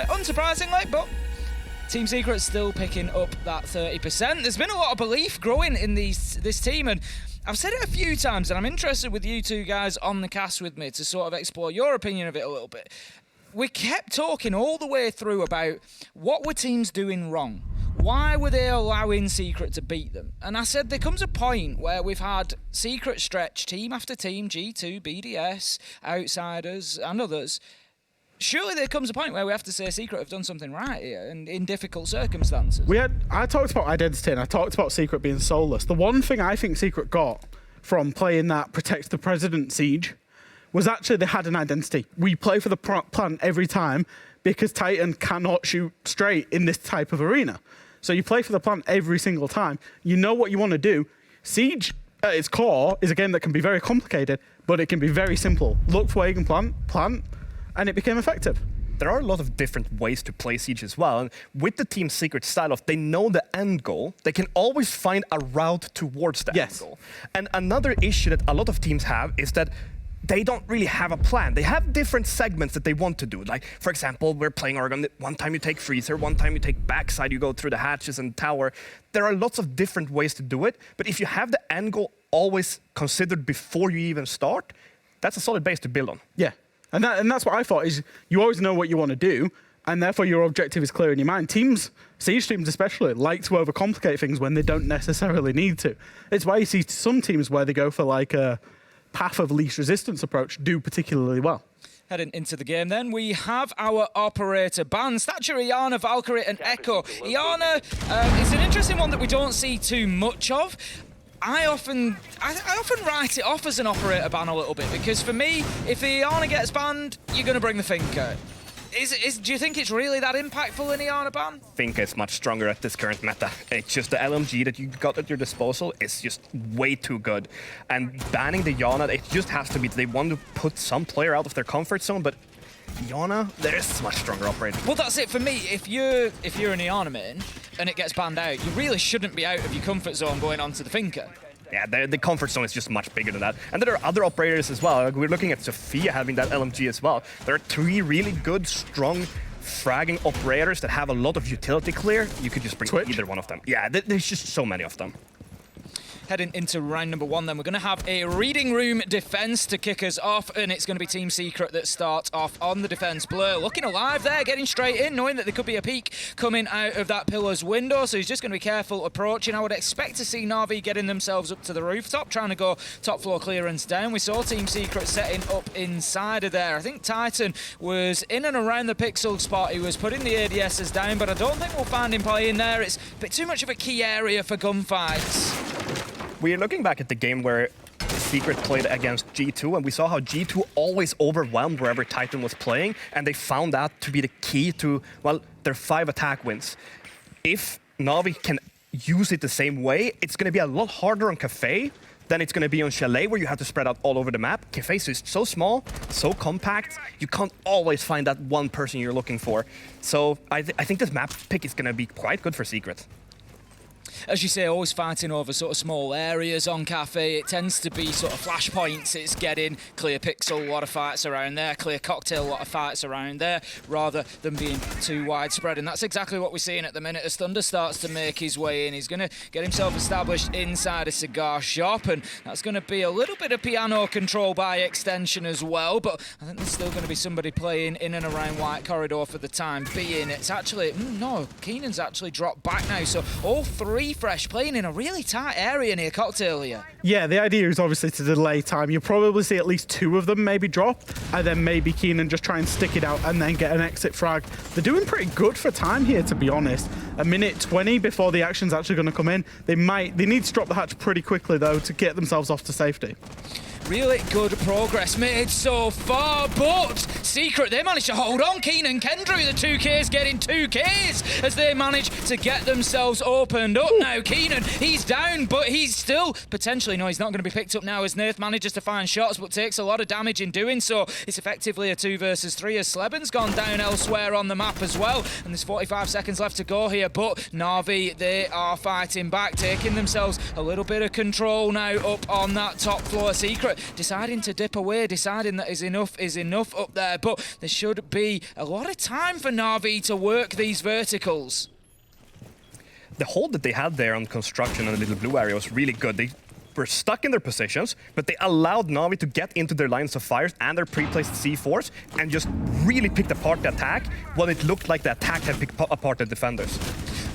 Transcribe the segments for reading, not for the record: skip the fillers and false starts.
unsurprisingly, but Team Secret's still picking up that 30%. There's been a lot of belief growing in this team, and I've said it a few times, and I'm interested with you two guys on the cast with me to sort of explore your opinion of it a little bit. We kept talking all the way through about what were teams doing wrong. Why were they allowing Secret to beat them? And I said there comes a point where we've had Secret stretch team after team, G2, BDS, Outsiders, and others. Surely there comes a point where we have to say Secret have done something right here and in difficult circumstances. I talked about identity and I talked about Secret being soulless. The one thing I think Secret got from playing that Protect the President siege was actually they had an identity. We play for the plant every time because Titan cannot shoot straight in this type of arena. So you play for the plant every single time. You know what you want to do. Siege at its core is a game that can be very complicated, but it can be very simple. Look for where you can plant, and it became effective. There are a lot of different ways to play Siege as well. And with the Team Secret style of they know the end goal, they can always find a route towards the end goal. And another issue that a lot of teams have is that they don't really have a plan. They have different segments that they want to do. Like, for example, we're playing Oregon. One time you take Freezer, one time you take backside, you go through the hatches and tower. There are lots of different ways to do it. But if you have the end goal always considered before you even start, that's a solid base to build on. Yeah. And that's what I thought, is you always know what you want to do, and therefore your objective is clear in your mind. Teams, Siege teams especially, like to overcomplicate things when they don't necessarily need to. It's why you see some teams where they go for like a path of least resistance approach do particularly well. Heading into the game then, we have our operator ban. Thatcher, Iana, Valkyrie and Echo. Iana is an interesting one that we don't see too much of. I often write it off as an operator ban a little bit, because for me, if the Iana gets banned, you're going to bring the Finka. Do you think it's really that impactful in Iana ban? Finka is much stronger at this current meta. It's just the LMG that you got at your disposal is just way too good. And banning the Iana, it just has to be, they want to put some player out of their comfort zone, but Iana, there is much stronger operator. Well, that's it for me. If you're an Iana main and it gets banned out, you really shouldn't be out of your comfort zone going on to the Finka. Yeah, the comfort zone is just much bigger than that. And there are other operators as well. Like, we're looking at Sophia having that LMG as well. There are 3 really good, strong fragging operators that have a lot of utility clear. You could just bring Twitch. either one of them. Yeah, there's just so many of them. Heading into round number 1 then, we're going to have a reading room defense to kick us off, and it's going to be Team Secret that starts off on the defense. Blur looking alive there, getting straight in, knowing that there could be a peek coming out of that pillar's window, so he's just going to be careful approaching. I would expect to see NAVI getting themselves up to the rooftop, trying to go top floor clearance down. We saw Team Secret setting up inside of there. I think Titan was in and around the pixel spot. He was putting the ADSs down, but I don't think we'll find him playing there. It's a bit too much of a key area for gunfights. We're looking back at the game where Secret played against G2, and we saw how G2 always overwhelmed wherever Titan was playing, and they found that to be the key to, well, their 5 attack wins. If Navi can use it the same way, it's going to be a lot harder on Cafe than it's going to be on Chalet, where you have to spread out all over the map. Cafe is so small, so compact, you can't always find that one person you're looking for. So I think this map pick is going to be quite good for Secret. As you say, always fighting over sort of small areas on Cafe. It tends to be sort of flashpoints. It's getting clear pixel, a lot of fights around there, clear cocktail, a lot of fights around there, rather than being too widespread. And that's exactly what we're seeing at the minute as Thunder starts to make his way in. He's going to get himself established inside a cigar shop, and that's going to be a little bit of piano control by extension as well. But I think there's still going to be somebody playing in and around White Corridor for the time being. It's actually, no, Keenan's actually dropped back now. So all 3 fresh playing in a really tight area near cocktail here. Yeah, the idea is obviously to delay time. You'll probably see at least 2 of them maybe drop, and then maybe Keenan just try and stick it out and then get an exit frag. They're doing pretty good for time here, to be honest. A minute 20 before the action's actually going to come in. They need to drop the hatch pretty quickly though to get themselves off to safety. Really good progress made so far, but Secret, they managed to hold on. Keenan Kendrew, the 2Ks getting 2Ks as they manage to get themselves opened up. Now Keenan, he's down, but he's still potentially, no, he's not going to be picked up now as Nath manages to find shots, but takes a lot of damage in doing so. It's effectively a 2 versus 3 as Sleben's gone down elsewhere on the map as well, and there's 45 seconds left to go here, but Navi, they are fighting back, taking themselves a little bit of control now up on that top floor. Secret, but deciding to dip away, deciding that is enough up there. But there should be a lot of time for NAVI to work these verticals. The hold that they had there on construction in the little blue area was really good. They were stuck in their positions, but they allowed NAVI to get into their lines of fires and their pre-placed C4s and just really picked apart the attack when it looked like the attack had picked apart the defenders.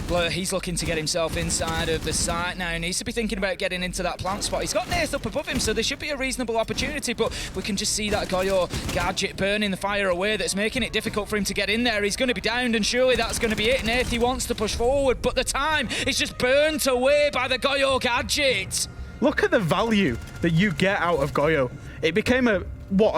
Blur, he's looking to get himself inside of the site now. He needs to be thinking about getting into that plant spot. He's got Nath up above him, so there should be a reasonable opportunity, but we can just see that Goyo gadget burning the fire away that's making it difficult for him to get in there. He's going to be downed, and surely that's going to be it. Nath, he wants to push forward, but the time is just burnt away by the Goyo gadget. Look at the value that you get out of Goyo. It became a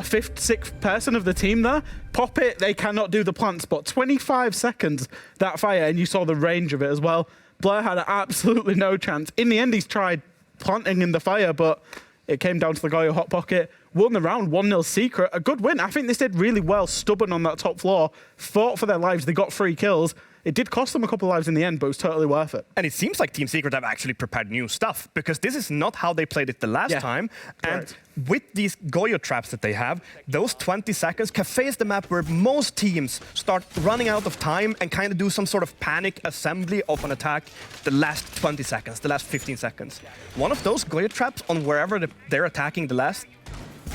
fifth, sixth person of the team there? Pop it, they cannot do the plant spot. 25 seconds, that fire, and you saw the range of it as well. Blair had absolutely no chance. In the end, he's tried planting in the fire, but it came down to the Goyo hot pocket. Won the round, 1-0 Secret. A good win. I think this did really well, stubborn on that top floor, fought for their lives. They got 3 kills. It did cost them a couple of lives in the end, but it was totally worth it. And it seems like Team Secret have actually prepared new stuff, because this is not how they played it the last time. And with these Goyo traps that they have, those 20 seconds, Café is the map where most teams start running out of time and kind of do some sort of panic assembly of an attack the last 20 seconds, the last 15 seconds. One of those Goyo traps on wherever they're attacking the last,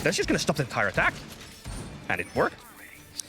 that's just going to stop the entire attack. And it worked.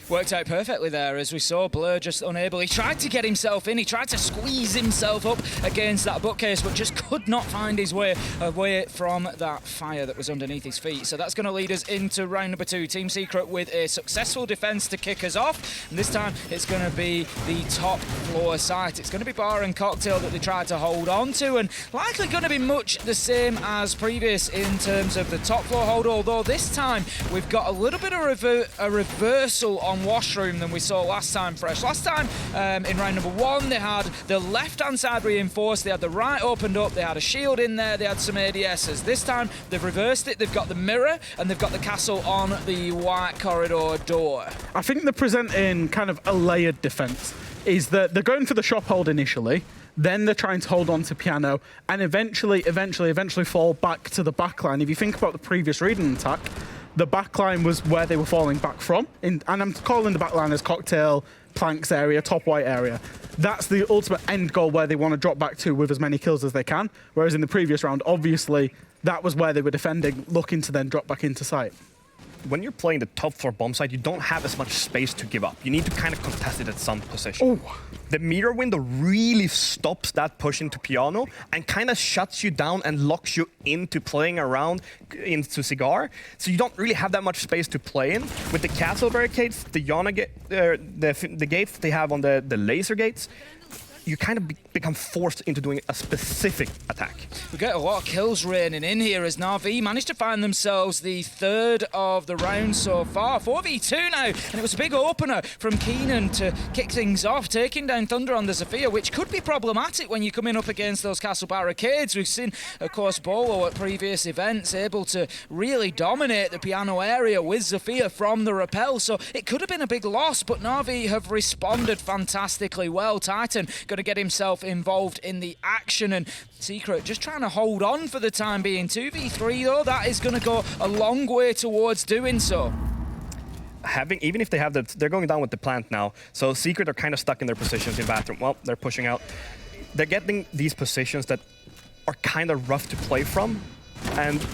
Worked out perfectly there, as we saw Blur just unable. He tried to get himself in, he tried to squeeze himself up against that bookcase, but just could not find his way away from that fire that was underneath his feet. So that's going to lead us into round number 2. Team Secret with a successful defense to kick us off. And this time it's going to be the top floor site. It's going to be Bar and Cocktail that they tried to hold on to, and likely going to be much the same as previous in terms of the top floor hold, although this time we've got a little bit of a reversal on washroom than we saw last time. Fresh. Last time in round number 1, they had the left-hand side reinforced, they had the right opened up, they had a shield in there, they had some ADSs. This time they've reversed it, they've got the mirror and they've got the castle on the white corridor door. I think they're presenting kind of a layered defense, is that they're going for the shop hold initially, then they're trying to hold on to piano, and eventually fall back to the backline. If you think about the previous reading attack, the backline was where they were falling back from, and I'm calling the backline as Cocktail, Planks area, top white area. That's the ultimate end goal where they want to drop back to with as many kills as they can, whereas in the previous round, obviously, that was where they were defending, looking to then drop back into sight. When you're playing the top floor bomb site, you don't have as much space to give up. You need to kind of contest it at some position. Ooh. The mirror window really stops that push into piano and kind of shuts you down and locks you into playing around into Cigar. So you don't really have that much space to play in. With the castle barricades, the Yana the gates they have on the laser gates, you kind of become forced into doing a specific attack. We get a lot of kills raining in here as NAVI managed to find themselves the 3rd of the round so far. 4v2 now, and it was a big opener from Keenan to kick things off, taking down Thunder on the Zofia, which could be problematic when you're coming up against those castle barricades. We've seen, of course, Bolo at previous events able to really dominate the piano area with Zofia from the rappel, so it could have been a big loss, but NAVI have responded fantastically well. Titan going to get himself involved in the action, and Secret just trying to hold on for the time being. 2v3 though, that is going to go a long way towards doing so. Even if they have they're going down with the plant now, so Secret are kind of stuck in their positions in bathroom. Well, they're pushing out. They're getting these positions that are kind of rough to play from, and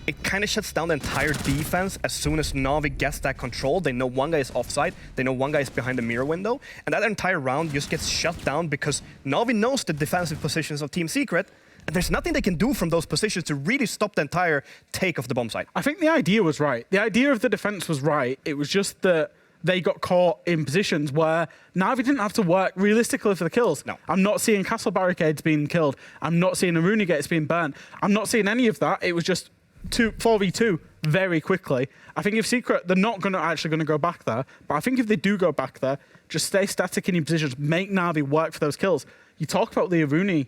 it kind of shuts down the entire defense as soon as NAVI gets that control. They know one guy is offside, they know one guy is behind the mirror window, and that entire round just gets shut down because NAVI knows the defensive positions of Team Secret, and there's nothing they can do from those positions to really stop the entire take of the bomb site. I think the idea was right. The idea of the defense was right. It was just that they got caught in positions where NAVI didn't have to work realistically for the kills. No. I'm not seeing castle barricades being killed. I'm not seeing Aruna gates being burnt. I'm not seeing any of that. It was just 4v2 very quickly. I think if Secret, they're not actually going to go back there, but I think if they do go back there, just stay static in your positions, make NAVI work for those kills. You talk about the Aruna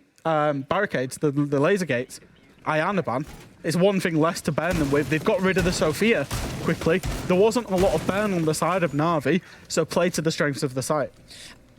barricades, the laser gates, Ayana ban. It's one thing less to burn them with. They've got rid of the Sophia quickly. There wasn't a lot of burn on the side of NAVI, so play to the strengths of the site.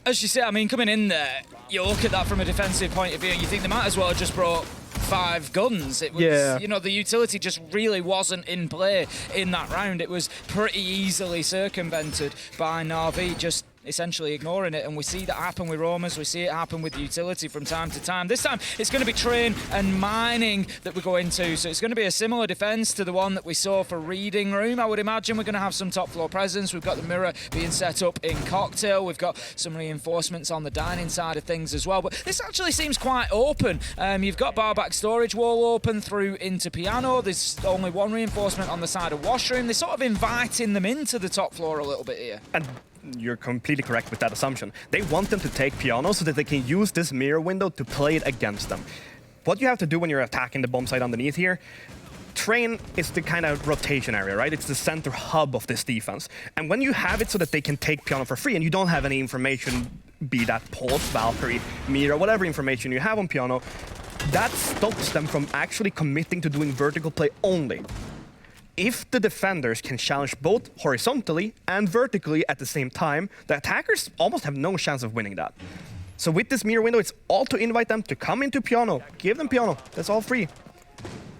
As you say, I mean, coming in there, you look at that from a defensive point of view, you think they might as well have just brought 5 guns. It was, you know, the utility just really wasn't in play in that round. It was pretty easily circumvented by NAVI, just essentially ignoring it, and we see that happen with roamers, we see it happen with utility from time to time. This time it's going to be train and mining that we go into, so it's going to be a similar defense to the one that we saw for reading room. I would imagine we're going to have some top floor presence. We've got the mirror being set up in cocktail, we've got some reinforcements on the dining side of things as well, but this actually seems quite open. You've got bar back storage wall open through into piano. There's only one reinforcement on the side of washroom. They're sort of inviting them into the top floor a little bit here. And you're completely correct with that assumption. They want them to take piano so that they can use this mirror window to play it against them. What you have to do when you're attacking the bomb site underneath here, train is the kind of rotation area, right? It's the center hub of this defense. And when you have it so that they can take piano for free and you don't have any information, be that Pulse, Valkyrie, Mira, whatever information you have on piano, that stops them from actually committing to doing vertical play only. If the defenders can challenge both horizontally and vertically at the same time, the attackers almost have no chance of winning that. So with this mirror window, it's all to invite them to come into piano. Give them piano. That's all free.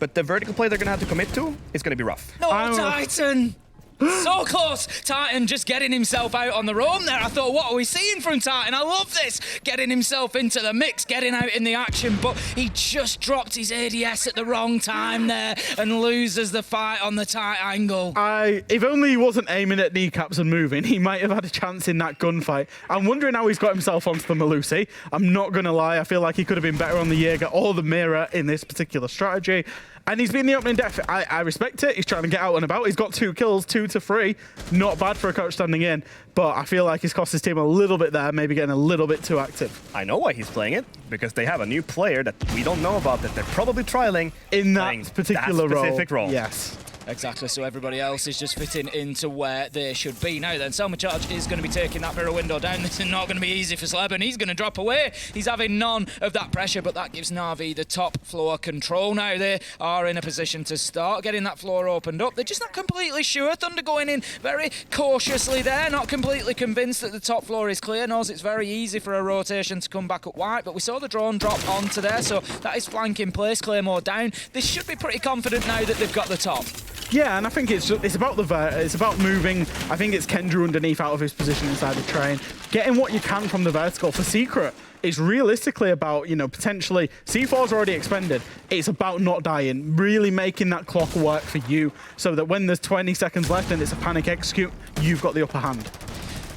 But the vertical play they're going to have to commit to is going to be rough. No, Titan! So close! Titan just getting himself out on the roam there. I thought, what are we seeing from Titan? I love this! Getting himself into the mix, getting out in the action, but he just dropped his ADS at the wrong time there and loses the fight on the tight angle. If only he wasn't aiming at kneecaps and moving, he might have had a chance in that gunfight. I'm wondering how he's got himself onto the Melusi. I'm not going to lie, I feel like he could have been better on the Jaeger or the Mirror in this particular strategy. And he's been the opening def. I respect it. He's trying to get out and about. He's got 2 kills, 2 to 3. Not bad for a coach standing in. But I feel like he's cost his team a little bit there, maybe getting a little bit too active. I know why he's playing it. Because they have a new player that we don't know about that they're probably trialing. In that particular role. Yes. Exactly, so everybody else is just fitting into where they should be. Now then, Selma Charge is going to be taking that mirror window down. This is not going to be easy for Sleben. He's going to drop away. He's having none of that pressure, but that gives NAVI the top floor control. Now they are in a position to start getting that floor opened up. They're just not completely sure. Thunder going in very cautiously there, not completely convinced that the top floor is clear. Knows it's very easy for a rotation to come back up white, but we saw the drone drop onto there, so that is flank in place. Claymore down. They should be pretty confident now that they've got the top. Yeah, and I think it's about it's about moving. I think it's Kendra underneath out of his position inside the train, getting what you can from the vertical. For Secret, it's realistically about, you know, potentially C4's already expended. It's about not dying, really making that clock work for you, so that when there's 20 seconds left and it's a panic execute, you've got the upper hand.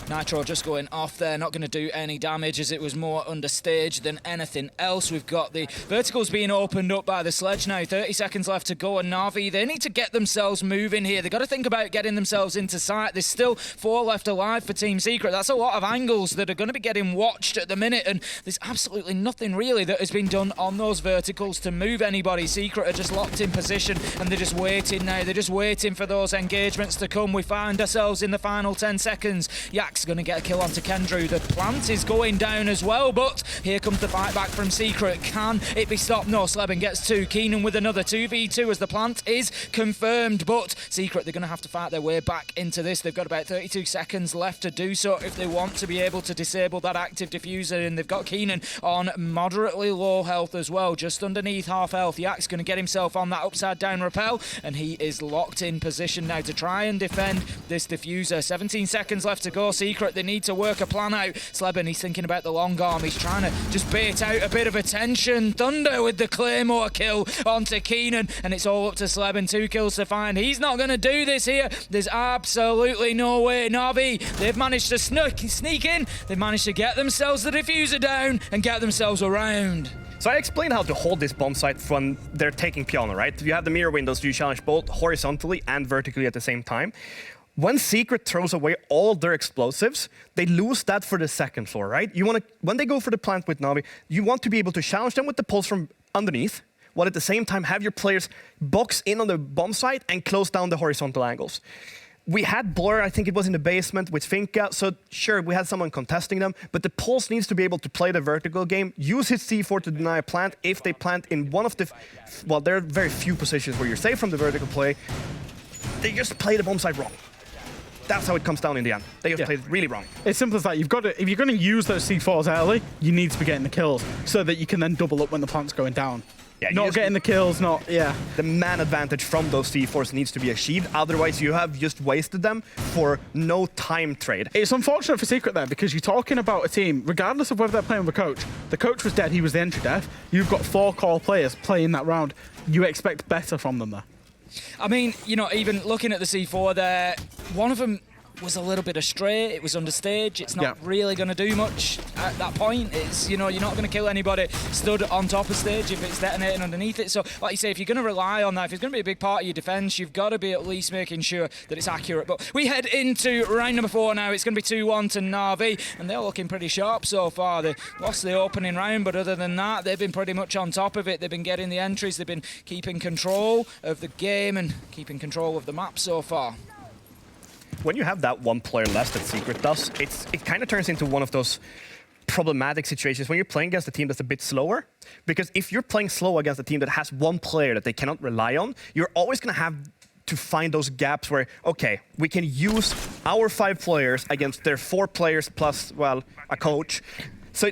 Nitro just going off there, not going to do any damage as it was more understaged than anything else. We've got the verticals being opened up by the sledge now. 30 seconds left to go, and NAVI, they need to get themselves moving here. They've got to think about getting themselves into sight. There's still 4 left alive for Team Secret. That's a lot of angles that are going to be getting watched at the minute, and there's absolutely nothing really that has been done on those verticals to move anybody. Secret are just locked in position, and they're just waiting now. They're just waiting for those engagements to come. We find ourselves in the final 10 seconds. Yak's going to get a kill onto Kendrew. The plant is going down as well, but here comes the fight back from Secret. Can it be stopped? No, Sleben gets 2. Keenan with another 2v2 as the plant is confirmed, but Secret, they're going to have to fight their way back into this. They've got about 32 seconds left to do so if they want to be able to disable that active diffuser, and they've got Keenan on moderately low health as well, just underneath half health. Yak's going to get himself on that upside down rappel, and he is locked in position now to try and defend this diffuser. 17 seconds left to go. Secret, they need to work a plan out. Sleben, he's thinking about the long arm. He's trying to just bait out a bit of attention. Thunder with the Claymore kill onto Keenan, and it's all up to Sleben. 2 kills to find. He's not going to do this here. There's absolutely no way. NAVI, they've managed to sneak in. They've managed to get themselves the diffuser down and get themselves around. So I explained how to hold this bomb site when they're taking piano, right? You have the mirror windows, you challenge both horizontally and vertically at the same time. When Secret throws away all their explosives, they lose that for the second floor, right? When they go for the plant with NAVI, you want to be able to challenge them with the pulse from underneath, while at the same time have your players box in on the bomb site and close down the horizontal angles. We had Blur, I think it was in the basement with Finka, so sure, we had someone contesting them, but the Pulse needs to be able to play the vertical game, use his C4 to deny a plant if they plant in one of the... Well, there are very few positions where you're safe from the vertical play. They just play the bomb site wrong. That's how it comes down in the end. They just played really wrong. It's simple as that. You've got to, if you're going to use those C4s early, you need to be getting the kills so that you can then double up when the plant's going down. not getting the kills, The man advantage from those C4s needs to be achieved, otherwise you have just wasted them for no time trade. It's unfortunate for Secret there, because you're talking about a team, regardless of whether they're playing with a coach, the coach was dead, he was the entry death. You've got 4 core players playing that round. You expect better from them there. I mean, you know, even looking at the C4 there, one of them was a little bit astray. It was understage. It's not really going to do much at that point. It's, you know, you're not going to kill anybody stood on top of stage if it's detonating underneath it. So, like you say, if you're going to rely on that, if it's going to be a big part of your defense, you've got to be at least making sure that it's accurate. But we head into round number 4 now. It's going to be 2-1 to NAVI, and they're looking pretty sharp so far. They lost the opening round, but other than that, they've been pretty much on top of it. They've been getting the entries. They've been keeping control of the game and keeping control of the map so far. When you have that one player left that Secret does, it kind of turns into one of those problematic situations when you're playing against a team that's a bit slower. Because if you're playing slow against a team that has one player that they cannot rely on, you're always going to have to find those gaps where, okay, we can use our 5 players against their 4 players plus, well, a coach. So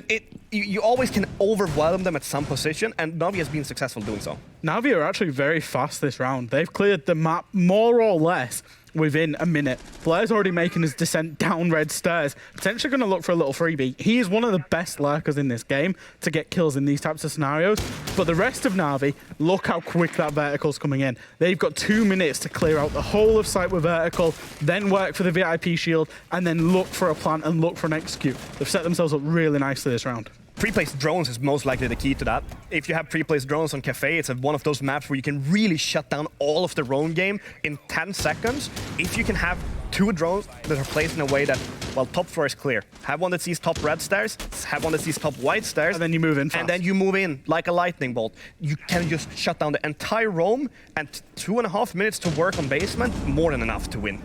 you always can overwhelm them at some position, and Navi has been successful doing so. Navi are actually very fast this round. They've cleared the map more or less within a minute. Blair's already making his descent down red stairs, potentially going to look for a little freebie. He is one of the best lurkers in this game to get kills in these types of scenarios. But the rest of Navi, look how quick that vertical's coming in. They've got 2 minutes to clear out the whole of site with vertical, then work for the VIP shield, and then look for a plant and look for an execute. They've set themselves up really nicely this round. Pre-placed drones is most likely the key to that. If you have pre-placed drones on Cafe, it's one of those maps where you can really shut down all of the roam game in 10 seconds. If you can have 2 drones that are placed in a way that, well, top floor is clear. Have one that sees top red stairs, have one that sees top white stairs. And then you move in fast. And then you move in like a lightning bolt. You can just shut down the entire roam, and 2.5 minutes to work on basement, more than enough to win.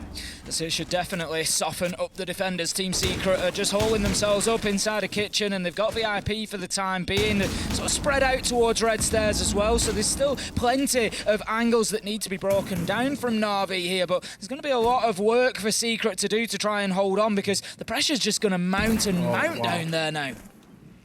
So it should definitely soften up the defenders. Team Secret are just holding themselves up inside a kitchen, and they've got VIP for the time being. They're sort of spread out towards red stairs as well, so there's still plenty of angles that need to be broken down from Navi here, but there's going to be a lot of work for Secret to do to try and hold on, because the pressure's just going to mount and mount down there now.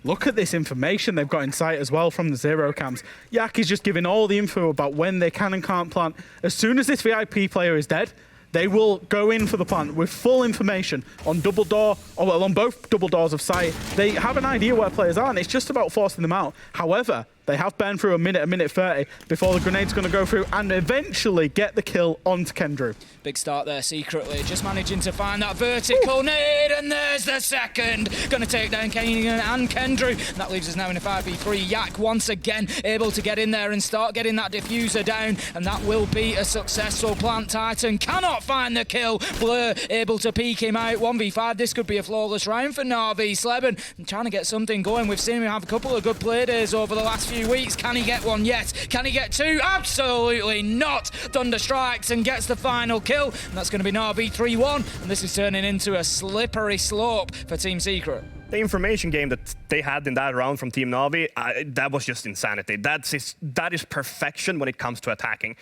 Look at this information they've got in sight as well from the zero cams. Yak is just giving all the info about when they can and can't plant. As soon as this VIP player is dead, they will go in for the plant with full information on double door, or well, on both double doors of sight. They have an idea where players are, and it's just about forcing them out. However, they have burned through a minute 30 before the grenade's going to go through and eventually get the kill onto Kendrew. Big start there secretly, just managing to find that vertical nade, and there's the second. Going to take down Kane and Kendrew. And that leaves us now in a 5v3. Yak once again able to get in there and start getting that diffuser down, and that will be a successful plant. Titan cannot find the kill. Blur able to peek him out. 1v5, this could be a flawless round for Navi. Sleben trying to get something going. We've seen him have a couple of good play days over the last few weeks. Can he get one yet? Can he get 2? Absolutely not. Thunder strikes and gets the final kill, and that's going to be Navi 3-1, and this is turning into a slippery slope for Team Secret. The information game that they had in that round from Team Navi, that was just insanity. That is perfection when it comes to attacking.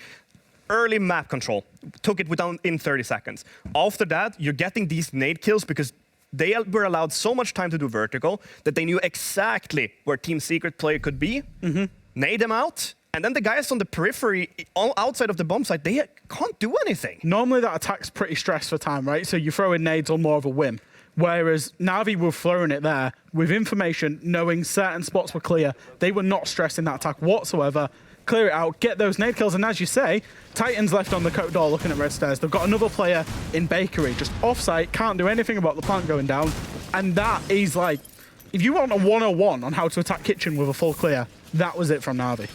Early map control, took it down in 30 seconds. After that, you're getting these nade kills because they were allowed so much time to do vertical that they knew exactly where Team Secret player could be, nade them out, and then the guys on the periphery, outside of the bomb site, they can't do anything. Normally that attack's pretty stressed for time, right? So you throw in nades on more of a whim. Whereas Navi were throwing it there with information, knowing certain spots were clear. They were not stressing that attack whatsoever. Clear it out, get those nade kills, and as you say, Titan's left on the coat door looking at red stairs. They've got another player in bakery, just off-site, can't do anything about the plant going down. And that is like, if you want a 101 on how to attack kitchen with a full clear, that was it from Navi.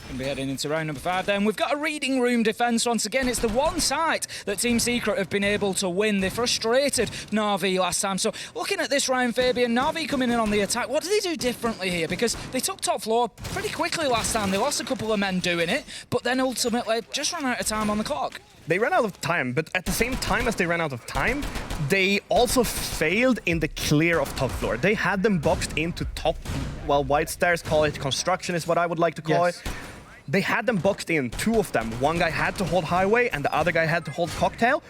Going to be heading into round number 5 then. We've got a reading room defence once again. It's the one site that Team Secret have been able to win. They frustrated Navi last time. So looking at this round, Fabian, Navi coming in on the attack. What do they do differently here? Because they took top floor pretty quickly last time. They lost a couple of men doing it, but then ultimately just ran out of time on the clock. They ran out of time, but at the same time as they ran out of time, they also failed in the clear of top floor. They had them boxed into top, well, white stairs, call it construction is what I would like to call it. They had them boxed in, 2 of them. One guy had to hold highway and the other guy had to hold cocktail.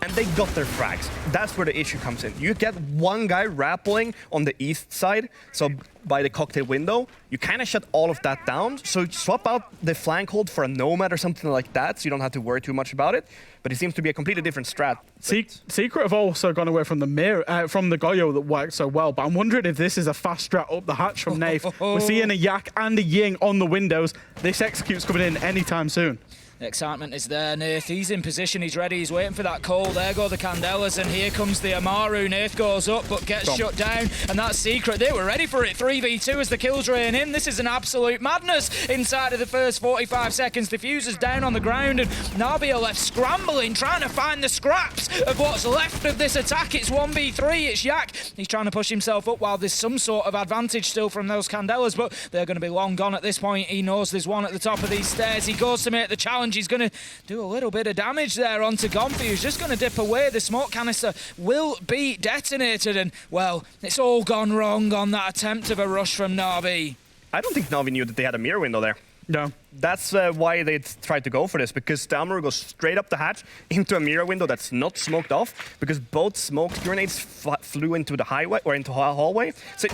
and they got their frags. That's where the issue comes in. You get one guy rappelling on the east side, so by the cocktail window, you kind of shut all of that down. So swap out the flank hold for a Nomad or something like that, so you don't have to worry too much about it. But it seems to be a completely different strat. Secret have also gone away from the mirror, from the Goyo that worked so well, but I'm wondering if this is a fast strat up the hatch from NAVI. We're seeing a Yak and a Ying on the windows. This execute's coming in anytime soon. The excitement is there, Nath. He's in position, he's ready, he's waiting for that call. There go the Candelas, and here comes the Amaru. Nath goes up, but gets shut down, and that's Secret. They were ready for it. 3v2 as the kills rain in. This is an absolute madness inside of the first 45 seconds. Diffuser's down on the ground, and Navi are left scrambling, trying to find the scraps of what's left of this attack. It's 1v3, it's Yak. He's trying to push himself up while there's some sort of advantage still from those Candelas, but they're going to be long gone at this point. He knows there's one at the top of these stairs. He goes to make the challenge. He's going to do a little bit of damage there onto Gomfi, who's just going to dip away. The smoke canister will be detonated, and, well, it's all gone wrong on that attempt of a rush from Navi. I don't think Navi knew that they had a mirror window there. No. That's why they tried to go for this, because the Amaru goes straight up the hatch into a mirror window that's not smoked off, because both smoke grenades flew into the highway or into a hallway. So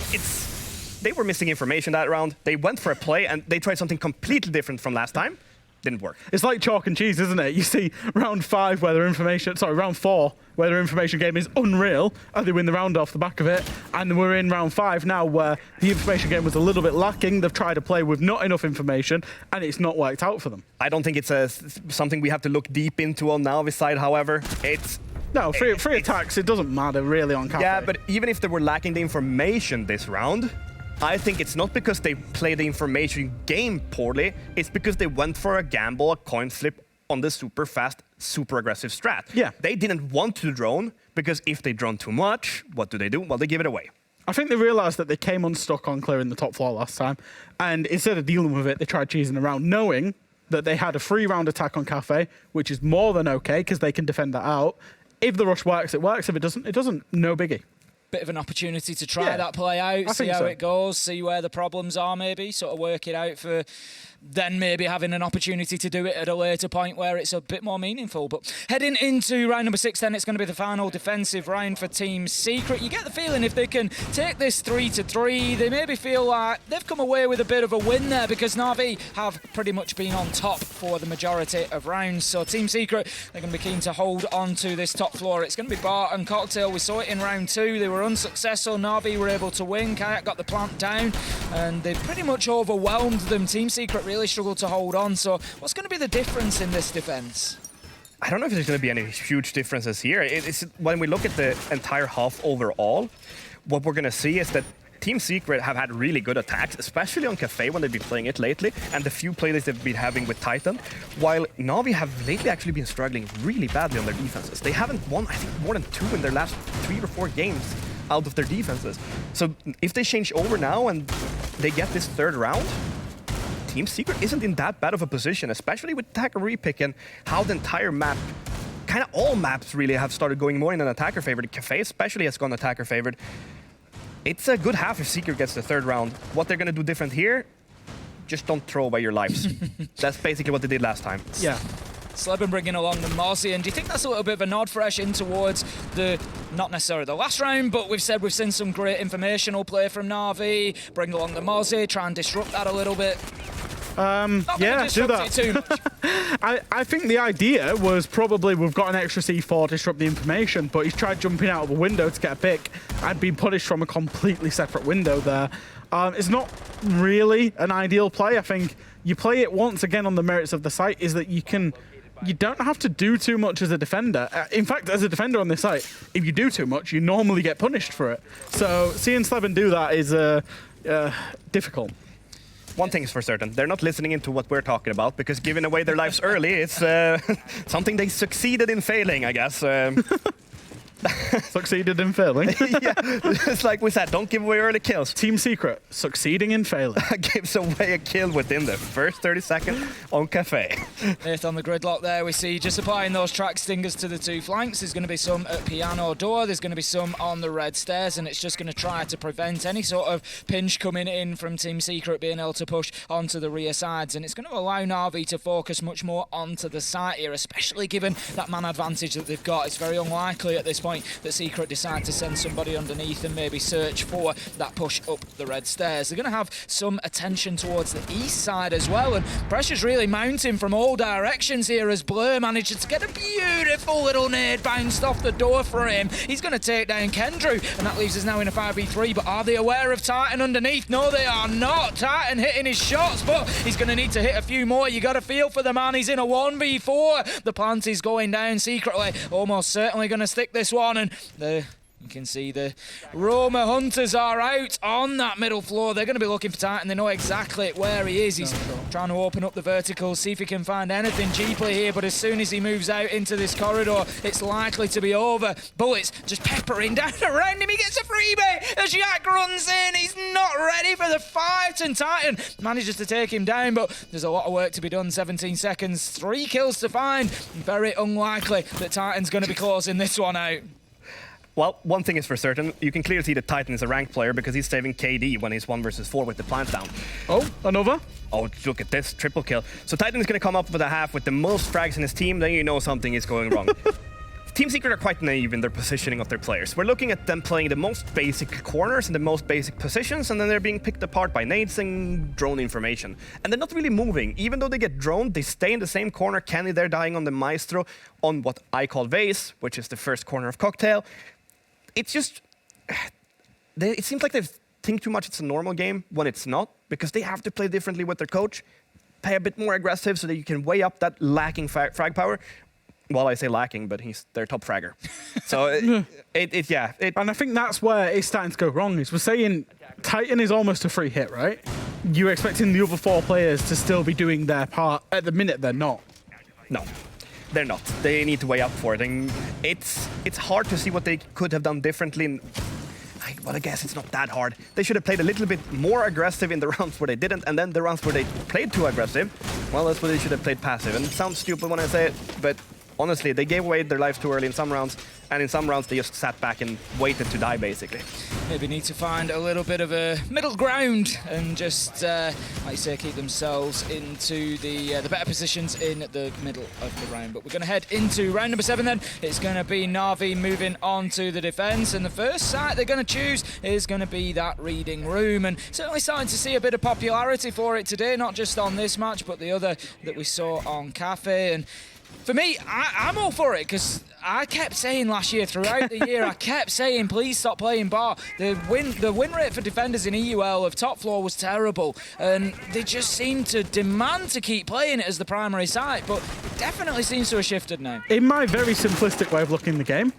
they were missing information that round. They went for a play and they tried something completely different from last time. Didn't work. It's like chalk and cheese, isn't it? You see round 4, where their information game is unreal, and they win the round off the back of it. And we're in round 5 now, where the information game was a little bit lacking. They've tried to play with not enough information, and it's not worked out for them. I don't think it's something we have to look deep into on Navi's side, however. No, free attacks, it doesn't matter really on Cafe. Yeah, but even if they were lacking the information this round, I think it's not because they played the information game poorly, it's because they went for a gamble, a coin flip on the super fast, super aggressive strat. Yeah. They didn't want to drone, because if they drone too much, what do? Well, they give it away. I think they realised that they came unstuck on clearing the top floor last time, and instead of dealing with it, they tried cheesing around, knowing that they had a 3-round attack on Cafe, which is more than okay, because they can defend that out. If the rush works, it works. If it doesn't, no biggie. Bit of an opportunity to try that play out, see how it goes, see where the problems are, maybe sort of work it out for then maybe having an opportunity to do it at a later point where it's a bit more meaningful. But heading into round number 6, then it's going to be the final defensive round for Team Secret. You get the feeling if they can take this 3-3, they maybe feel like they've come away with a bit of a win there, because Navi have pretty much been on top for the majority of rounds. So Team Secret, they're going to be keen to hold on to this top floor. It's going to be Bart and Cocktail. We saw it in round 2. They were unsuccessful. Navi were able to win. Kayak got the plant down, and they pretty much overwhelmed them. Team Secret really struggled to hold on. So what's going to be the difference in this defense? I don't know if there's going to be any huge differences here. When we look at the entire half overall, what we're going to see is that Team Secret have had really good attacks, especially on Cafe when they've been playing it lately, and the few playdays they've been having with Titan, while Navi have lately actually been struggling really badly on their defenses. They haven't won, I think, more than 2 in their last 3 or 4 games out of their defenses. So if they change over now and they get this 3rd round, Team Secret isn't in that bad of a position, especially with attacker repick and how the entire map, kind of all maps really have started going more in an attacker favored. Cafe especially has gone attacker favored. It's a good half if Secret gets the 3rd round. What they're going to do different here, just don't throw away your lives. That's basically what they did last time. Yeah. Sleben bringing along the Mozzie, and do you think that's a little bit of a nod fresh in towards the, not necessarily the last round, but we've seen some great informational play from Navi, bring along the Mozzie, try and disrupt that a little bit. Yeah, do that. Too much. I think the idea was probably we've got an extra C4 to disrupt the information, but he's tried jumping out of a window to get a pick and been punished from a completely separate window there. It's not really an ideal play. I think you play it once again on the merits of the site is that you don't have to do too much as a defender. In fact, as a defender on this site, if you do too much, you normally get punished for it. So seeing Sleben do that is difficult. One thing is for certain, they're not listening into what we're talking about, because giving away their lives early is something they succeeded in failing, I guess. Succeeded in failing. Yeah, it's like we said, don't give away early kills. Team Secret, succeeding in failing. Gives away a kill within the first 30 seconds on Cafe. Eighth on the gridlock there, we see just applying those track stingers to the two flanks. There's going to be some at piano door, there's going to be some on the red stairs, and it's just going to try to prevent any sort of pinch coming in from Team Secret being able to push onto the rear sides, and it's going to allow NAVI to focus much more onto the site here, especially given that man advantage that they've got. It's very unlikely at this point that Secret decide to send somebody underneath and maybe search for that push up the red stairs. They're going to have some attention towards the east side as well, and pressure's really mounting from all directions here as Blur manages to get a beautiful little nade bounced off the door for him. He's going to take down Kendrew, and that leaves us now in a 5v3, but are they aware of Titan underneath? No, they are not. Titan hitting his shots, but he's going to need to hit a few more. You got to feel for the man. He's in a 1v4. The plant is going down secretly, almost certainly going to stick this one, and you can see the Roma Hunters are out on that middle floor. They're going to be looking for Titan. They know exactly where he is. He's trying to open up the verticals, see if he can find anything cheaply here, but as soon as he moves out into this corridor, it's likely to be over. Bullets just peppering down around him. He gets a freebie as Jack runs in. He's not ready for the fight, and Titan manages to take him down, but there's a lot of work to be done. 17 seconds, 3 kills to find. Very unlikely that Titan's going to be closing this one out. Well, one thing is for certain, you can clearly see that Titan is a ranked player because he's saving KD when he's 1 versus 4 with the plant down. Oh, another? Oh, look at this, triple kill. So Titan is going to come up with a half with the most frags in his team, then you know something is going wrong. Team Secret are quite naive in their positioning of their players. We're looking at them playing the most basic corners and the most basic positions, and then they're being picked apart by nades and drone information. And they're not really moving. Even though they get droned, they stay in the same corner. Kenny there dying on the Maestro on what I call Vase, which is the first corner of Cocktail. It's just, it seems like they think too much it's a normal game when it's not, because they have to play differently with their coach, play a bit more aggressive so that you can weigh up that lacking frag power. Well, I say lacking, but he's their top fragger. So, And I think that's where it's starting to go wrong, is we're saying Titan is almost a free hit, right? You're expecting the other 4 players to still be doing their part. At the minute, they're not. No. They're not. They need to weigh up for it. And it's hard to see what they could have done differently. Well, I guess it's not that hard. They should have played a little bit more aggressive in the rounds where they didn't, and then the rounds where they played too aggressive, well, that's where they should have played passive. And it sounds stupid when I say it, but honestly, they gave away their lives too early in some rounds, and in some rounds they just sat back and waited to die, basically. Maybe need to find a little bit of a middle ground and just, like you say, keep themselves into the better positions in the middle of the round. But we're going to head into round number 7 then. It's going to be NAVI moving on to the defence, and the first site they're going to choose is going to be that reading room, and certainly starting to see a bit of popularity for it today, not just on this match, but the other that we saw on Cafe. And for me, I'm all for it, because I kept saying last year, throughout the year, I kept saying, please stop playing bar. The win rate for defenders in EUL of top floor was terrible, and they just seem to demand to keep playing it as the primary site, but it definitely seems to have shifted now. In my very simplistic way of looking at the game,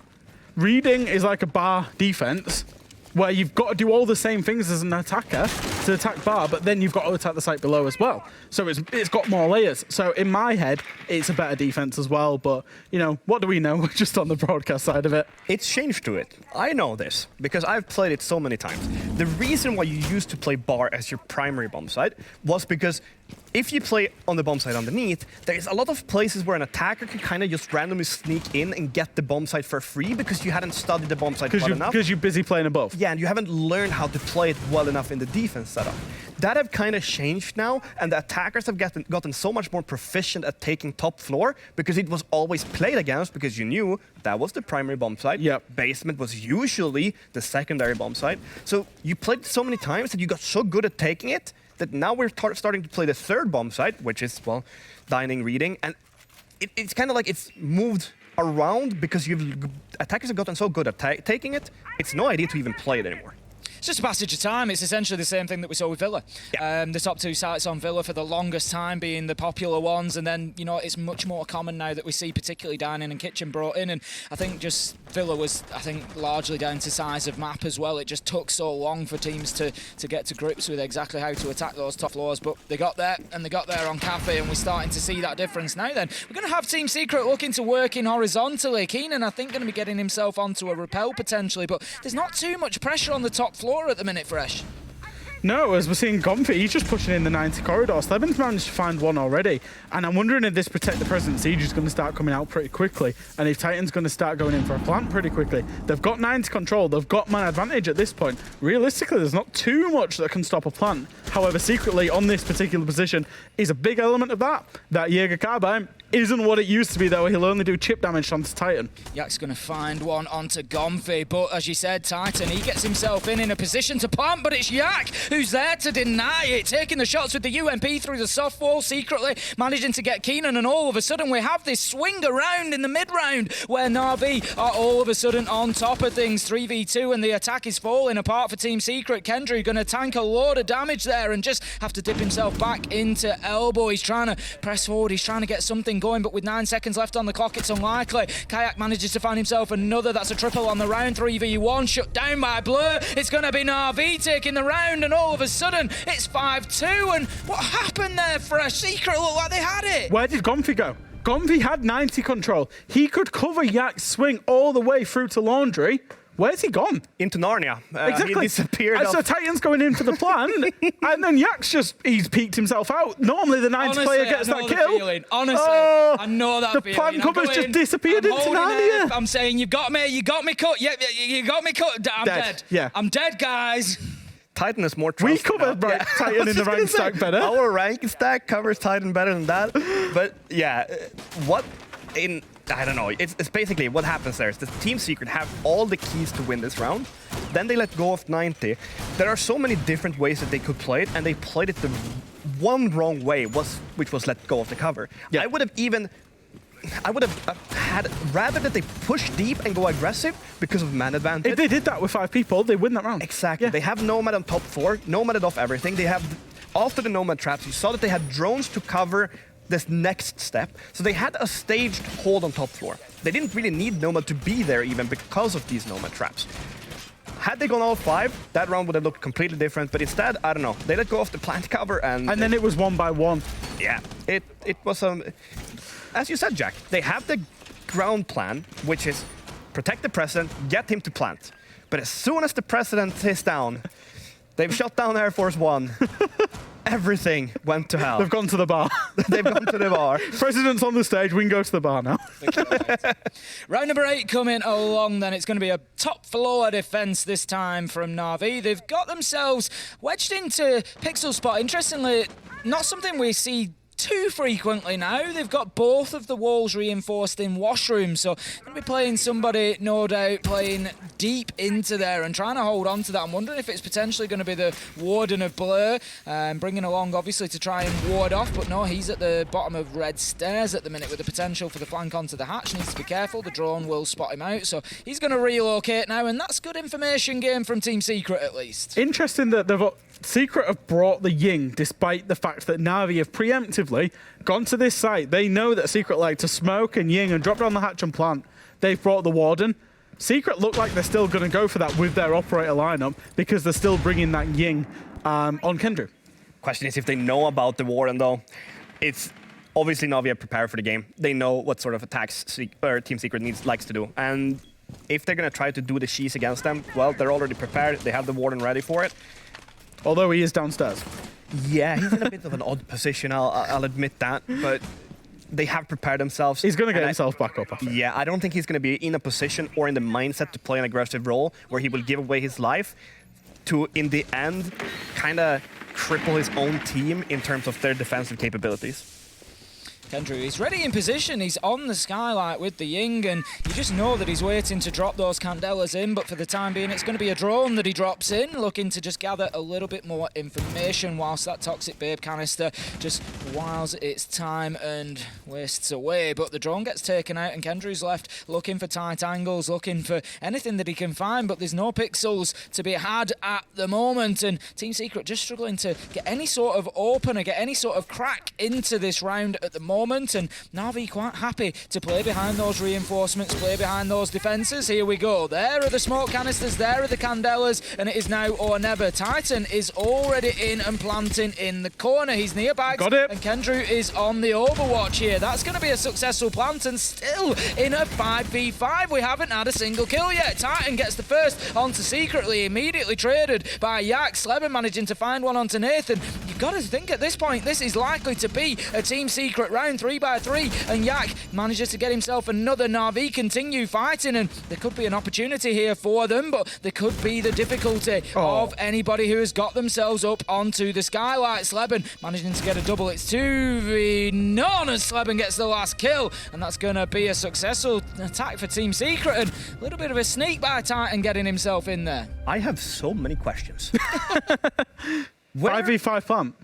reading is like a bar defense, where you've got to do all the same things as an attacker to attack bar, but then you've got to attack the site below as well. So it's got more layers. So in my head, it's a better defense as well. But, you know, what do we know? We're just on the broadcast side of it. It's changed to it. I know this because I've played it so many times. The reason why you used to play bar as your primary bomb site was because if you play on the bomb site underneath, there's a lot of places where an attacker can kind of just randomly sneak in and get the bomb site for free because you hadn't studied the bomb site well enough. Because you're busy playing above. Yeah, and you haven't learned how to play it well enough in the defense setup. That have kind of changed now, and the attackers have gotten so much more proficient at taking top floor because it was always played against, because you knew that was the primary bomb site. Yep. Basement was usually the secondary bomb site. So you played it so many times that you got so good at taking it that now we're starting to play the third bomb site, which is, well, dining, reading, and it's kind of like it's moved around because attackers have gotten so good at taking it, it's no idea to even play it anymore. It's just a passage of time. It's essentially the same thing that we saw with Villa. Yeah. The top 2 sites on Villa for the longest time being the popular ones, and then, you know, it's much more common now that we see particularly Dining and Kitchen brought in, and I think just Villa was, I think, largely down to size of map as well. It just took so long for teams to get to grips with exactly how to attack those top floors, but they got there, and they got there on Cafe, and we're starting to see that difference now then. We're going to have Team Secret looking to work in horizontally. Keenan, I think, going to be getting himself onto a rappel potentially, but there's not too much pressure on the top floor at the minute, Fresh. No, as we're seeing Gomfi, he's just pushing in the 90 corridor. Sleben's managed to find one already. And I'm wondering if this Protect the President siege is going to start coming out pretty quickly. And if Titan's going to start going in for a plant pretty quickly. They've got 90 control. They've got man advantage at this point. Realistically, there's not too much that can stop a plant. However, secretly, on this particular position, is a big element of that. That Jaeger Carbine isn't what it used to be, though. He'll only do chip damage onto Titan. Yak's going to find one onto Gomfi, but as you said, Titan, he gets himself in a position to plant, but it's Yak who's there to deny it, taking the shots with the UMP through the soft wall, secretly managing to get Keenan, and all of a sudden we have this swing around in the mid-round where NAVI are all of a sudden on top of things, 3v2, and the attack is falling apart for Team Secret. Kendry going to tank a load of damage there and just have to dip himself back into elbow. He's trying to press forward, he's trying to get something going, but with 9 seconds left on the clock, it's unlikely. Kayak manages to find himself another. That's a triple on the round. 3v1 shut down by Blur. It's going to be NAVI taking the round, and all of a sudden it's 5-2. And what happened there, Fresh? Secret looked like they had it. Where did Gomfi go? Gomfi had 90 control. He could cover Yak's swing all the way through to Laundry. Where's he gone? Into Narnia. Exactly. He disappeared. And so Titan's going in for the plan, and then Yak's he's peeked himself out. Normally the 90 player gets that kill. Honestly, I know that the feeling. plan cover's just disappeared into Narnia. I'm saying, you got me cut. Yeah, you got me cut. I'm dead. Yeah. I'm dead, guys. Titan is more We trusted covered now. Titan in the rank stack better. Our rank stack covers Titan better than that. But yeah, I don't know. It's basically what happens there is the Team Secret have all the keys to win this round. Then they let go of 90. There are so many different ways that they could play it, and they played it the one wrong way, which was let go of the cover. Yeah. I would have had rather that they push deep and go aggressive because of man advantage. If they did that with 5 people, they win that round. Exactly. Yeah. They have Nomad on top 4, Nomad off everything. They have, after the Nomad traps, you saw that they had drones to cover this next step. So they had a staged hold on top floor. They didn't really need Nomad to be there even because of these Nomad traps. Had they gone all 5, that round would have looked completely different, but instead, I don't know, they let go of the plant cover and then it was 1 by 1. Yeah, it was, as you said, Jack, they have the ground plan, which is protect the president, get him to plant. But as soon as the president is down, they've shut down Air Force One. Everything went to hell. They've gone to the bar. They've gone to the bar. President's on the stage. We can go to the bar now. Round number 8 coming along then. It's going to be a top floor defense this time from NAVI. They've got themselves wedged into Pixel Spot. Interestingly, not something we see too frequently now. They've got both of the walls reinforced in washrooms, so going to be playing somebody, no doubt, playing deep into there and trying to hold on to that. I'm wondering if it's potentially going to be the Warden of Blur, bringing along obviously to try and ward off, but no, he's at the bottom of red stairs at the minute with the potential for the flank onto the hatch. Needs to be careful, the drone will spot him out, so he's going to relocate now, and that's good information game from Team Secret at least. Interesting that Secret have brought the Ying, despite the fact that Navi have preemptively gone to this site. They know that Secret like to smoke and Ying and drop down the hatch and plant. They've brought the Warden. Secret look like they're still going to go for that with their operator lineup because they're still bringing that Ying on Kendra. Question is if they know about the Warden, though. It's obviously Navi are prepared for the game. They know what sort of attacks Team Secret likes to do. And if they're going to try to do the shees against them, well, they're already prepared. They have the Warden ready for it. Although he is downstairs. Yeah, he's in a bit of an odd position, I'll admit that, but they have prepared themselves. He's going to get himself back up, I think. Yeah, I don't think he's going to be in a position or in the mindset to play an aggressive role where he will give away his life to, in the end, kind of cripple his own team in terms of their defensive capabilities. Kendrew, he's ready in position. He's on the skylight with the Ying, and you just know that he's waiting to drop those Candelas in, but for the time being, it's going to be a drone that he drops in, looking to just gather a little bit more information whilst that Toxic Babe canister just whiles its time and wastes away. But the drone gets taken out, and Kendrew's left looking for tight angles, looking for anything that he can find, but there's no pixels to be had at the moment, and Team Secret just struggling to get any sort of opener, get any sort of crack into this round at the moment, and NAVI quite happy to play behind those reinforcements, play behind those defences. Here we go. There are the smoke canisters, there are the Candelas, and it is now or never. Titan is already in and planting in the corner. He's near bags, got it. And Kendrew is on the overwatch here. That's going to be a successful plant, and still in a 5v5. We haven't had a single kill yet. Titan gets the first onto Secretly, immediately traded by Yak. Sleben managing to find one onto Nathan. You've got to think at this point, this is likely to be a Team Secret round 3x3, and Yak manages to get himself another NAVI, continue fighting, and there could be an opportunity here for them, but there could be the difficulty of anybody who has got themselves up onto the skylight. Sleben managing to get a double. It's 2v0 as Sleben gets the last kill, and that's going to be a successful attack for Team Secret, and a little bit of a sneak by Titan getting himself in there. I have so many questions. 5v5 plant.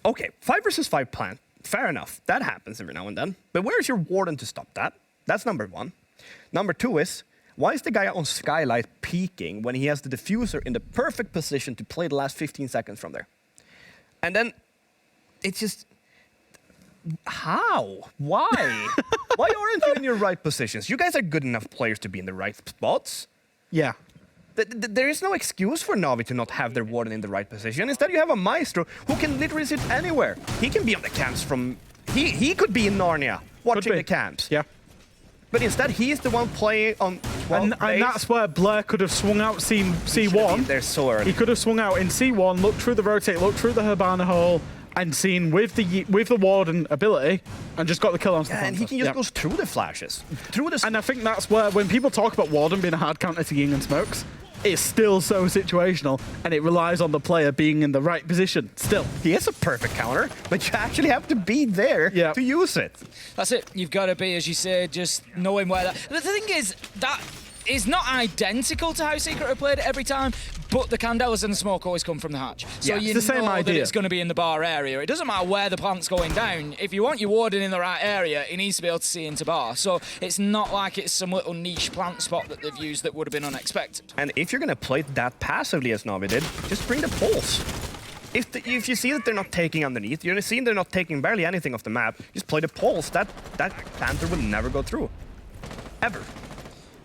Okay, 5 versus 5 plant. Fair enough. That happens every now and then. But where's your warden to stop that? That's number one. Number two is, why is the guy on skylight peeking when he has the diffuser in the perfect position to play the last 15 seconds from there? And then it's just, how? Why? Why aren't you in your right positions? You guys are good enough players to be in the right spots. Yeah. There is no excuse for NAVI to not have their warden in the right position. Instead, you have a Maestro who can literally sit anywhere. He can be on the camps from... He could be in Narnia watching the camps. Yeah. But instead, he's the one playing on 12 and that's where Blair could have swung out C1. They're so early. He could have swung out in C1, looked through the rotate, looked through the Hibana hole, and seen with the warden ability, and just got the kill on the and he can just go through the flashes. And I think that's where, when people talk about warden being a hard counter to Ying and Smokes, it's still so situational, and it relies on the player being in the right position still. He is a perfect counter, but you actually have to be there to use it. That's it. You've got to be, as you say, just knowing where that... The thing is, that is not identical to how Secret have played it every time, but the Candelas and the smoke always come from the hatch. So you know that it's going to be in the bar area. It doesn't matter where the plant's going down. If you want your warden in the right area, he needs to be able to see into bar. So it's not like it's some little niche plant spot that they've used that would have been unexpected. And if you're going to play it that passively as NAVI did, just bring the pulse. If you see that they're not taking underneath, you're seeing they're not taking barely anything off the map, just play the pulse. That Panther will never go through. Ever.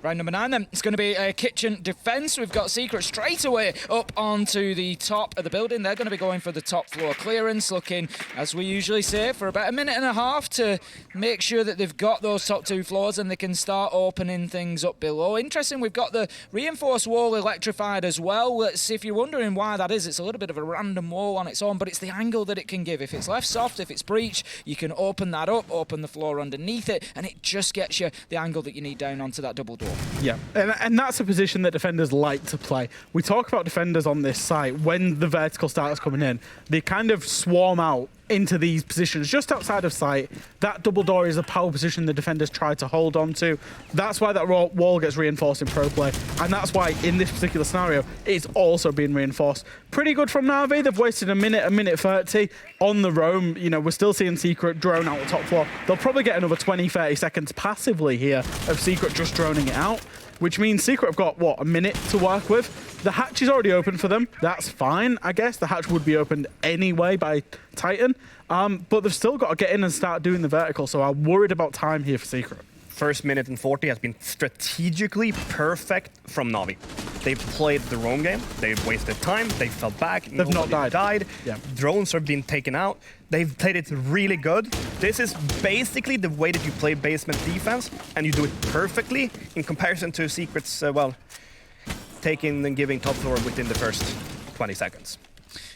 Round number 9 then, it's going to be a kitchen defense. We've got Secret straight away up onto the top of the building. They're going to be going for the top floor clearance, looking, as we usually say, for about a minute and a half to make sure that they've got those top 2 floors and they can start opening things up below. Interesting, we've got the reinforced wall electrified as well. If you're wondering why that is, it's a little bit of a random wall on its own, but it's the angle that it can give. If it's left soft, if it's breached, you can open that up, open the floor underneath it, and it just gets you the angle that you need down onto that double door. Yeah, and that's a position that defenders like to play. We talk about defenders on this site, when the vertical starts coming in, they kind of swarm out into these positions just outside of sight. That double door is a power position the defenders try to hold on to. That's why that wall gets reinforced in pro play, and that's why in this particular scenario it's also being reinforced. Pretty good from NAVI. They've wasted a minute 30 on the roam. You know, we're still seeing Secret drone out the top floor. They'll probably get another 20-30 seconds passively here of Secret just droning it out, which means Secret have got, what, a minute to work with. The hatch is already open for them. That's fine, I guess. The hatch would be opened anyway by Titan. But they've still got to get in and start doing the vertical, so I'm worried about time here for Secret. First minute and 40 has been strategically perfect from NAVI. They've played the roam game. They've wasted time. They fell back. They've not died. Yeah. Drones have been taken out. They've played it really good. This is basically the way that you play basement defense, and you do it perfectly in comparison to Secret's, taking and giving top floor within the first 20 seconds.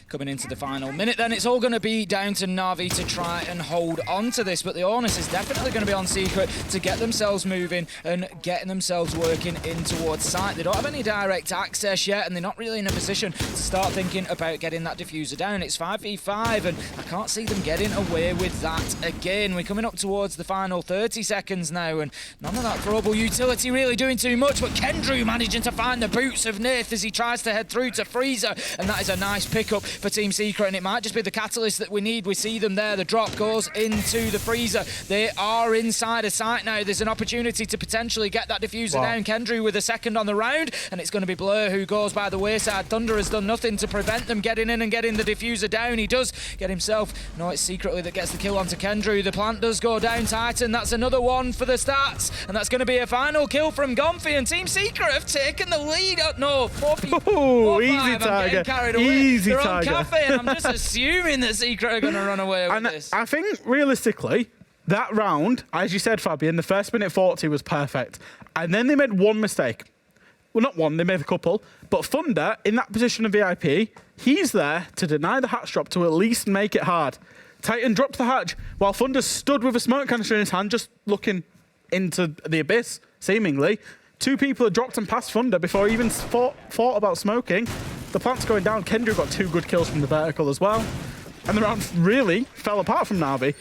Coming into the final minute, then it's all going to be down to Navi to try and hold on to this, but the onus is definitely going to be on Secret to get themselves moving and getting themselves working in towards site. They don't have any direct access yet, and they're not really in a position to start thinking about getting that diffuser down. It's 5v5, and I can't see them getting away with that again. We're coming up towards the final 30 seconds now, and none of that throwable utility really doing too much, but Kendrew managing to find the boots of Nath as he tries to head through to Freezer, and that is a nice pickup for Team Secret, and it might just be the catalyst that we need. We see them there. The drop goes into the Freezer. They are inside a site now. There's an opportunity to potentially get that diffuser down. Kendrew with a second on the round, and it's going to be Blur who goes by the wayside. Thunder has done nothing to prevent them getting in and getting the diffuser down. He does get himself. No, it's Secretly that gets the kill onto Kendrew. The plant does go down. Titan, that's another one for the stats, and that's going to be a final kill from Gomfi, and Team Secret have taken the lead. Oh, no, 4v5. Easy Tiger. Carried away. Easy They're Tiger. on Cafe, and I'm just assuming that Secret are going to run away with this. I think realistically, that round, as you said, Fabian, the first minute 40 was perfect. And then they made one mistake. Well, not one, they made a couple. But Thunder, in that position of VIP, he's there to deny the hatch drop to at least make it hard. Titan dropped the hatch while Thunder stood with a smoke canister in his hand, just looking into the abyss, seemingly. Two people had dropped and passed Thunder before he even thought about smoking. The plant's going down. Kendrew got 2 good kills from the vertical as well. And the round really fell apart from Navi.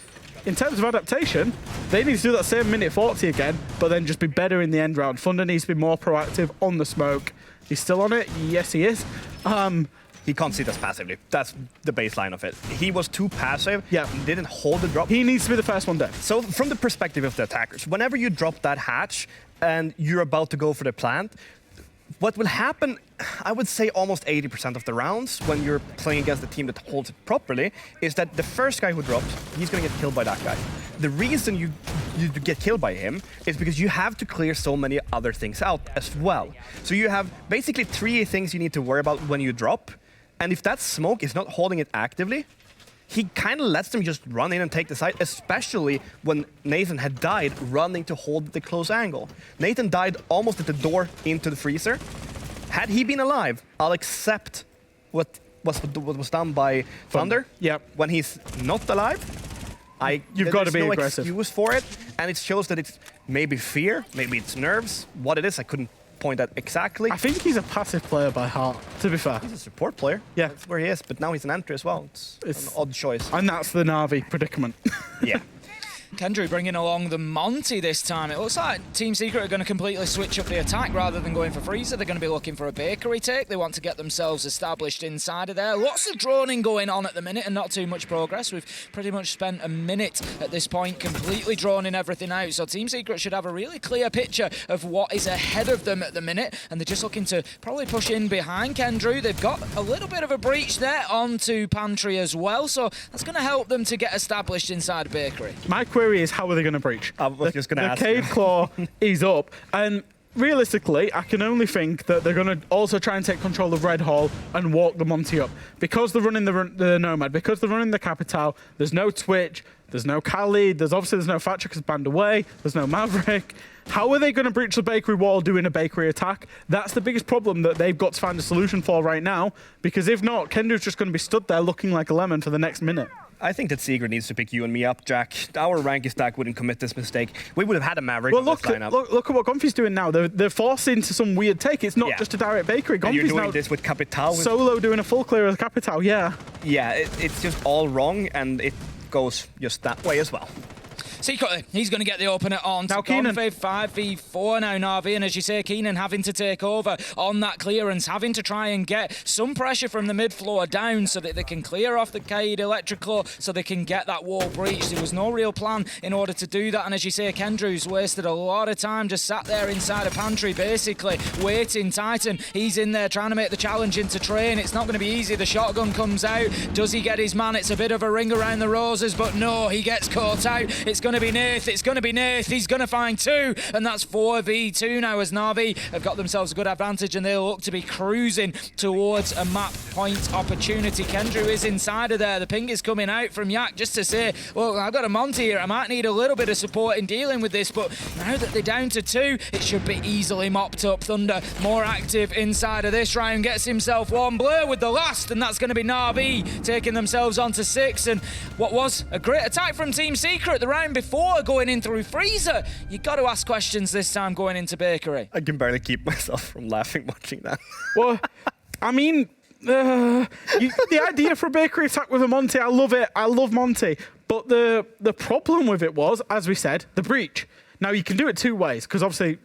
In terms of adaptation, they need to do that same minute 40 again, but then just be better in the end round. Thunder needs to be more proactive on the smoke. He's still on it? Yes, he is. He can't see this passively. That's the baseline of it. He was too passive. Yeah. Didn't hold the drop. He needs to be the first one dead. So from the perspective of the attackers, whenever you drop that hatch and you're about to go for the plant, what will happen, I would say almost 80% of the rounds when you're playing against a team that holds it properly, is that the first guy who drops, he's going to get killed by that guy. The reason you get killed by him is because you have to clear so many other things out as well. So you have basically 3 things you need to worry about when you drop, and if that smoke is not holding it actively, he kind of lets them just run in and take the site, especially when Nathan had died running to hold the close angle. Nathan died almost at the door into the freezer. Had he been alive, I'll accept what was done by Thunder. Yep. When he's not alive, You've got to be no aggressive. excuse for it, and it shows that it's maybe fear, maybe it's nerves. What it is, I couldn't point at exactly. I think he's a passive player by heart, to be fair. He's a support player. Yeah. That's where he is, but now he's an entry as well. It's an odd choice. And that's the Navi predicament. Yeah. Kendrew bringing along the Monty this time. It looks like Team Secret are going to completely switch up the attack rather than going for Freezer. They're going to be looking for a bakery take. They want to get themselves established inside of there. Lots of droning going on at the minute and not too much progress. We've pretty much spent a minute at this point completely droning everything out. So Team Secret should have a really clear picture of what is ahead of them at the minute. And they're just looking to probably push in behind Kendrew. They've got a little bit of a breach there onto Pantry as well. So that's going to help them to get established inside a bakery. My query is, how are they going to breach? I was just going to ask. The Cade Claw is up, and realistically, I can only think that they're going to also try and take control of Red Hall and walk the Monty up. Because they're running the Nomad, because they're running the Capital, there's no Twitch, there's no Khalid, there's no Thatcher because banned away, there's no Maverick. How are they going to breach the bakery wall doing a bakery attack? That's the biggest problem that they've got to find a solution for right now, because if not, Kendrew's just going to be stood there looking like a lemon for the next minute. I think that Secret needs to pick you and me up, Jack. Our ranking stack wouldn't commit this mistake. We would have had a Maverick Well, on this lineup. look at what Gomfi's doing now. They're forced into some weird take. It's not just a direct bakery. And you're Gomfi's doing now this with Capital. solo doing a full clear of the Capital, yeah. Yeah, it's just all wrong, and it goes just that way as well. Secretly, he's going to get the opener on. Now Keenan. 5v4 now, Navi, and as you say, Keenan having to take over on that clearance, having to try and get some pressure from the mid-floor down so that they can clear off the Kaid Electrical so they can get that wall breached. There was no real plan in order to do that, and as you say, Kendrew's wasted a lot of time, just sat there inside a pantry, basically, waiting. Titan, he's in there trying to make the challenge into train. It's not going to be easy. The shotgun comes out. Does he get his man? It's a bit of a ring around the roses, but no, he gets caught out. It's going to be Nath. It's going to be Nath. He's going to find 2, and that's 4v2 now as Navi have got themselves a good advantage, and they'll look to be cruising towards a map point opportunity. Kendrew is inside of there. The ping is coming out from Yak just to say, well, I've got a Monty here. I might need a little bit of support in dealing with this, but now that they're down to 2, it should be easily mopped up. Thunder more active inside of this round, gets himself 1 blur with the last, and that's going to be Navi taking themselves on to 6. And what was a great attack from Team Secret the round before, going in through Freezer. You got to ask questions this time going into Bakery. I can barely keep myself from laughing watching that. Well, I mean, the idea for a Bakery attack with a Monty, I love it. I love Monty. But the problem with it was, as we said, the breach. Now, you can do it 2 ways, because obviously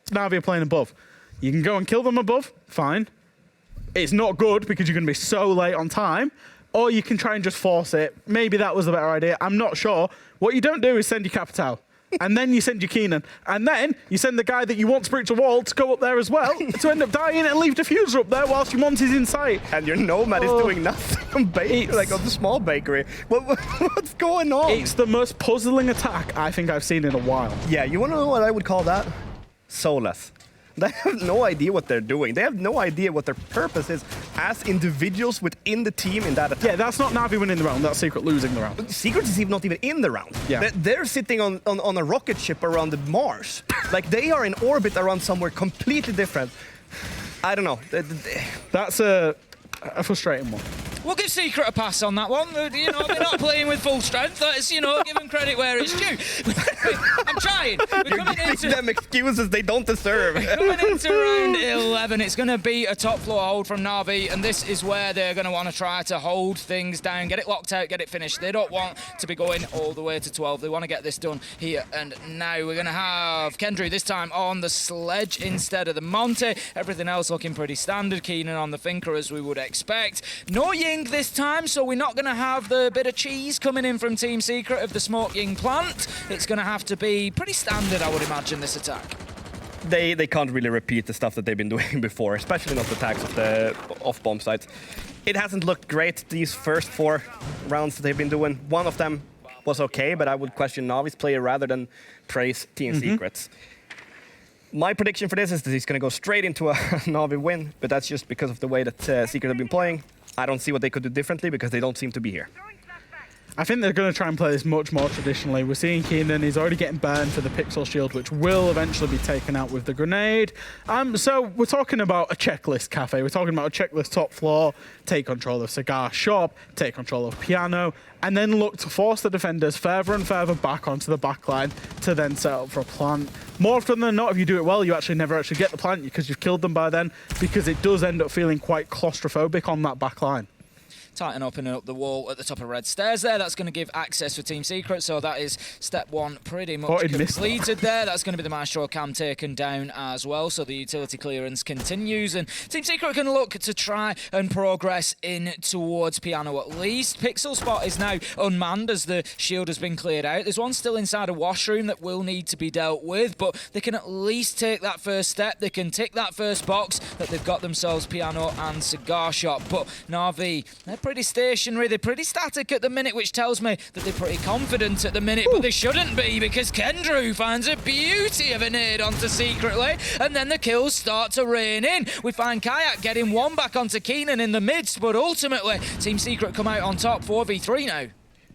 Navi are playing above. You can go and kill them above, fine. It's not good because you're going to be so late on time. Or you can try and just force it. Maybe that was the better idea. I'm not sure. What you don't do is send your Capital. And then you send your Keenan. And then you send the guy that you want to breach a wall to go up there as well, to end up dying and leave diffuser up there whilst your Monty's in sight. And your Nomad is doing nothing on Bakery, like on the small Bakery. What's going on? It's the most puzzling attack I think I've seen in a while. Yeah, you want to know what I would call that? Soulless. They have no idea what they're doing. They have no idea what their purpose is as individuals within the team in that attack. Yeah, that's not Navi winning the round, that's Secret losing the round. Secret is not even in the round. Yeah. They're sitting on a rocket ship around the Mars. Like, they are in orbit around somewhere completely different. I don't know. That's a frustrating one. We'll give Secret a pass on that one. You know, they're not playing with full strength. That's, you know, give them credit where it's due. I'm trying. You're giving them excuses they don't deserve. Coming into round 11, it's going to be a top floor hold from Navi, and this is where they're going to want to try to hold things down, get it locked out, get it finished. They don't want to be going all the way to 12. They want to get this done here and now. We're going to have Kendrew this time on the sledge instead of the Monty. Everything else looking pretty standard. Keenan on the Finker as we would expect. No Ying this time, so we're not going to have the bit of cheese coming in from Team Secret of the Smoke Ying plant. It's going to have to be pretty standard, I would imagine, this attack. They can't really repeat the stuff that they've been doing before, especially not the attacks of the off-bomb sites. It hasn't looked great these first 4 rounds that they've been doing. One of them was okay, but I would question Navi's play rather than praise Team Secret's. My prediction for this is that he's going to go straight into a Navi win, but that's just because of the way that Secret have been playing. I don't see what they could do differently because they don't seem to be here. I think they're going to try and play this much more traditionally. We're seeing Keenan, he's already getting burned for the Pixel Shield, which will eventually be taken out with the grenade. So we're talking about a checklist cafe. We're talking about a checklist top floor, take control of Cigar Shop, take control of Piano, and then look to force the defenders further and further back onto the back line to then set up for a plant. More often than not, if you do it well, you actually never actually get the plant because you've killed them by then, because it does end up feeling quite claustrophobic on that back line. Tighten up and up the wall at the top of red stairs there. That's going to give access for Team Secret, so that is step 1 pretty much completed there. That's going to be the Maestro cam taken down as well, so the utility clearance continues, and Team Secret can look to try and progress in towards Piano at least. Pixel spot is now unmanned as the shield has been cleared out. There's one still inside a washroom that will need to be dealt with, but they can at least take that first step. They can tick that first box that they've got themselves Piano and Cigar Shop. But Navi, they're pretty stationary, they're pretty static at the minute, which tells me that they're pretty confident at the minute, but they shouldn't be, because Kendrew finds a beauty of a nade onto Secretly, and then the kills start to rain in. We find Kayak getting 1 back onto Keenan in the midst, but ultimately Team Secret come out on top 4v3 now.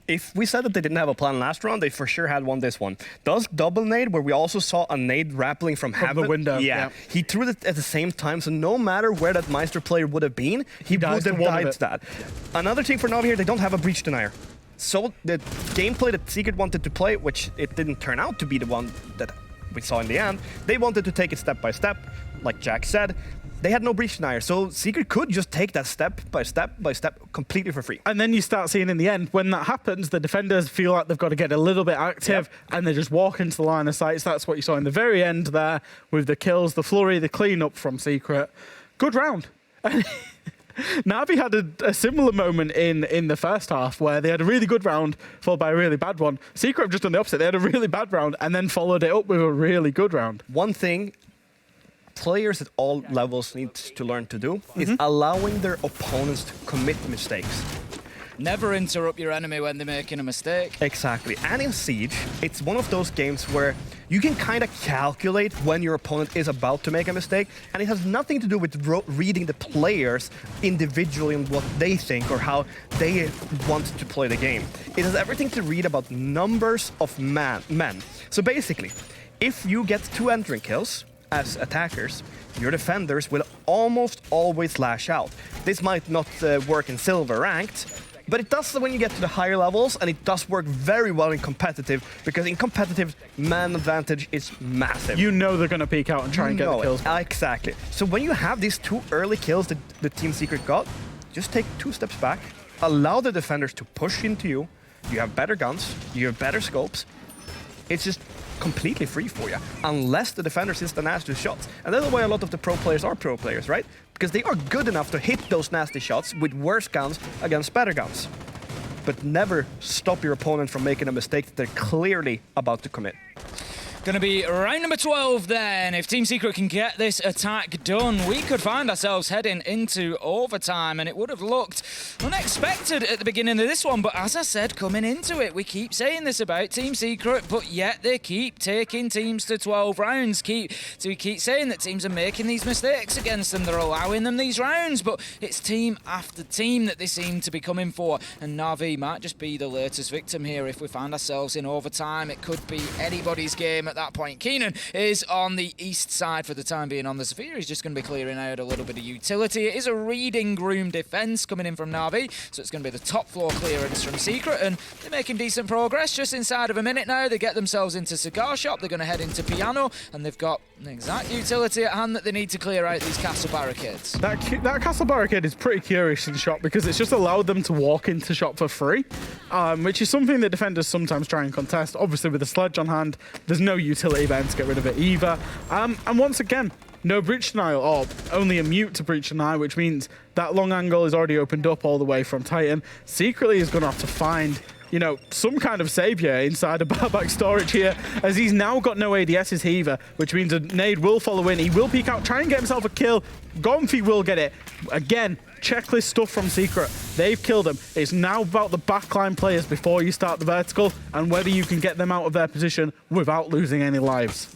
If we said that they didn't have a plan last round, they for sure had one this one. Does double nade, where we also saw a nade rappelling from heaven. the window. Yeah. He threw it at the same time, so no matter where that Meister player would have been, he would have died to that. Yeah. Another thing for Navi here, they don't have a breach denier. So the gameplay that Secret wanted to play, which it didn't turn out to be the one that we saw in the end, they wanted to take it step by step, like Jack said. They had no breach denier, so Secret could just take that step by step by step completely for free. And then you start seeing in the end, when that happens, the defenders feel like they've got to get a little bit active, and they just walk into the line of sight. So that's what you saw in the very end there with the kills, the flurry, the cleanup from Secret. Good round. Navi had a similar moment in the first half where they had a really good round followed by a really bad one. Secret have just done the opposite. They had a really bad round and then followed it up with a really good round. One thing players at all levels need to learn to do is allowing their opponents to commit mistakes. Never interrupt your enemy when they're making a mistake. Exactly. And in Siege, it's one of those games where you can kind of calculate when your opponent is about to make a mistake, and it has nothing to do with reading the players individually and what they think or how they want to play the game. It has everything to read about numbers of men. So basically, if you get 2 entering kills as attackers, your defenders will almost always lash out. This might not work in silver ranked, but it does when you get to the higher levels, and it does work very well in competitive, because in competitive, man advantage is massive. You know they're going to peek out and try and get the kills. Exactly. So when you have these 2 early kills that the Team Secret got, just take 2 steps back, allow the defenders to push into you. You have better guns, you have better scopes. It's just completely free for you, unless the defenders hit the nasty shots. And that's the way a lot of the pro players are pro players, right? Because they are good enough to hit those nasty shots with worse guns against better guns. But never stop your opponent from making a mistake that they're clearly about to commit. Going to be round number 12 then. If Team Secret can get this attack done, we could find ourselves heading into overtime, and it would have looked unexpected at the beginning of this one, but as I said, coming into it, we keep saying this about Team Secret, but yet they keep taking teams to 12 rounds. We keep saying that teams are making these mistakes against them, they're allowing them these rounds, but it's team after team that they seem to be coming for, and NAVI might just be the latest victim here. If we find ourselves in overtime, it could be anybody's game at that point. Keenan is on the east side for the time being on the Sophia. He's just going to be clearing out a little bit of utility. It is a reading room defense coming in from NAVI, so it's going to be the top floor clearance from Secret, and they're making decent progress. Just inside of a minute now, they get themselves into Cigar Shop, they're going to head into Piano, and they've got an exact utility at hand that they need to clear out these castle barricades. That castle barricade is pretty curious in Shop, because it's just allowed them to walk into Shop for free, which is something the defenders sometimes try and contest. Obviously with a sledge on hand, there's no utility then to get rid of it either. And once again, no breach denial, or only a mute to breach deny, which means that long angle is already opened up all the way from Titan. Secretly is going to have to find, you know, some kind of savior inside a barback storage here, as he's now got no ADSs either, which means a nade will follow in. He will peek out, try and get himself a kill. Gonfi will get it. Again, checklist stuff from Secret. They've killed him. It's now about the backline players before you start the vertical, and whether you can get them out of their position without losing any lives.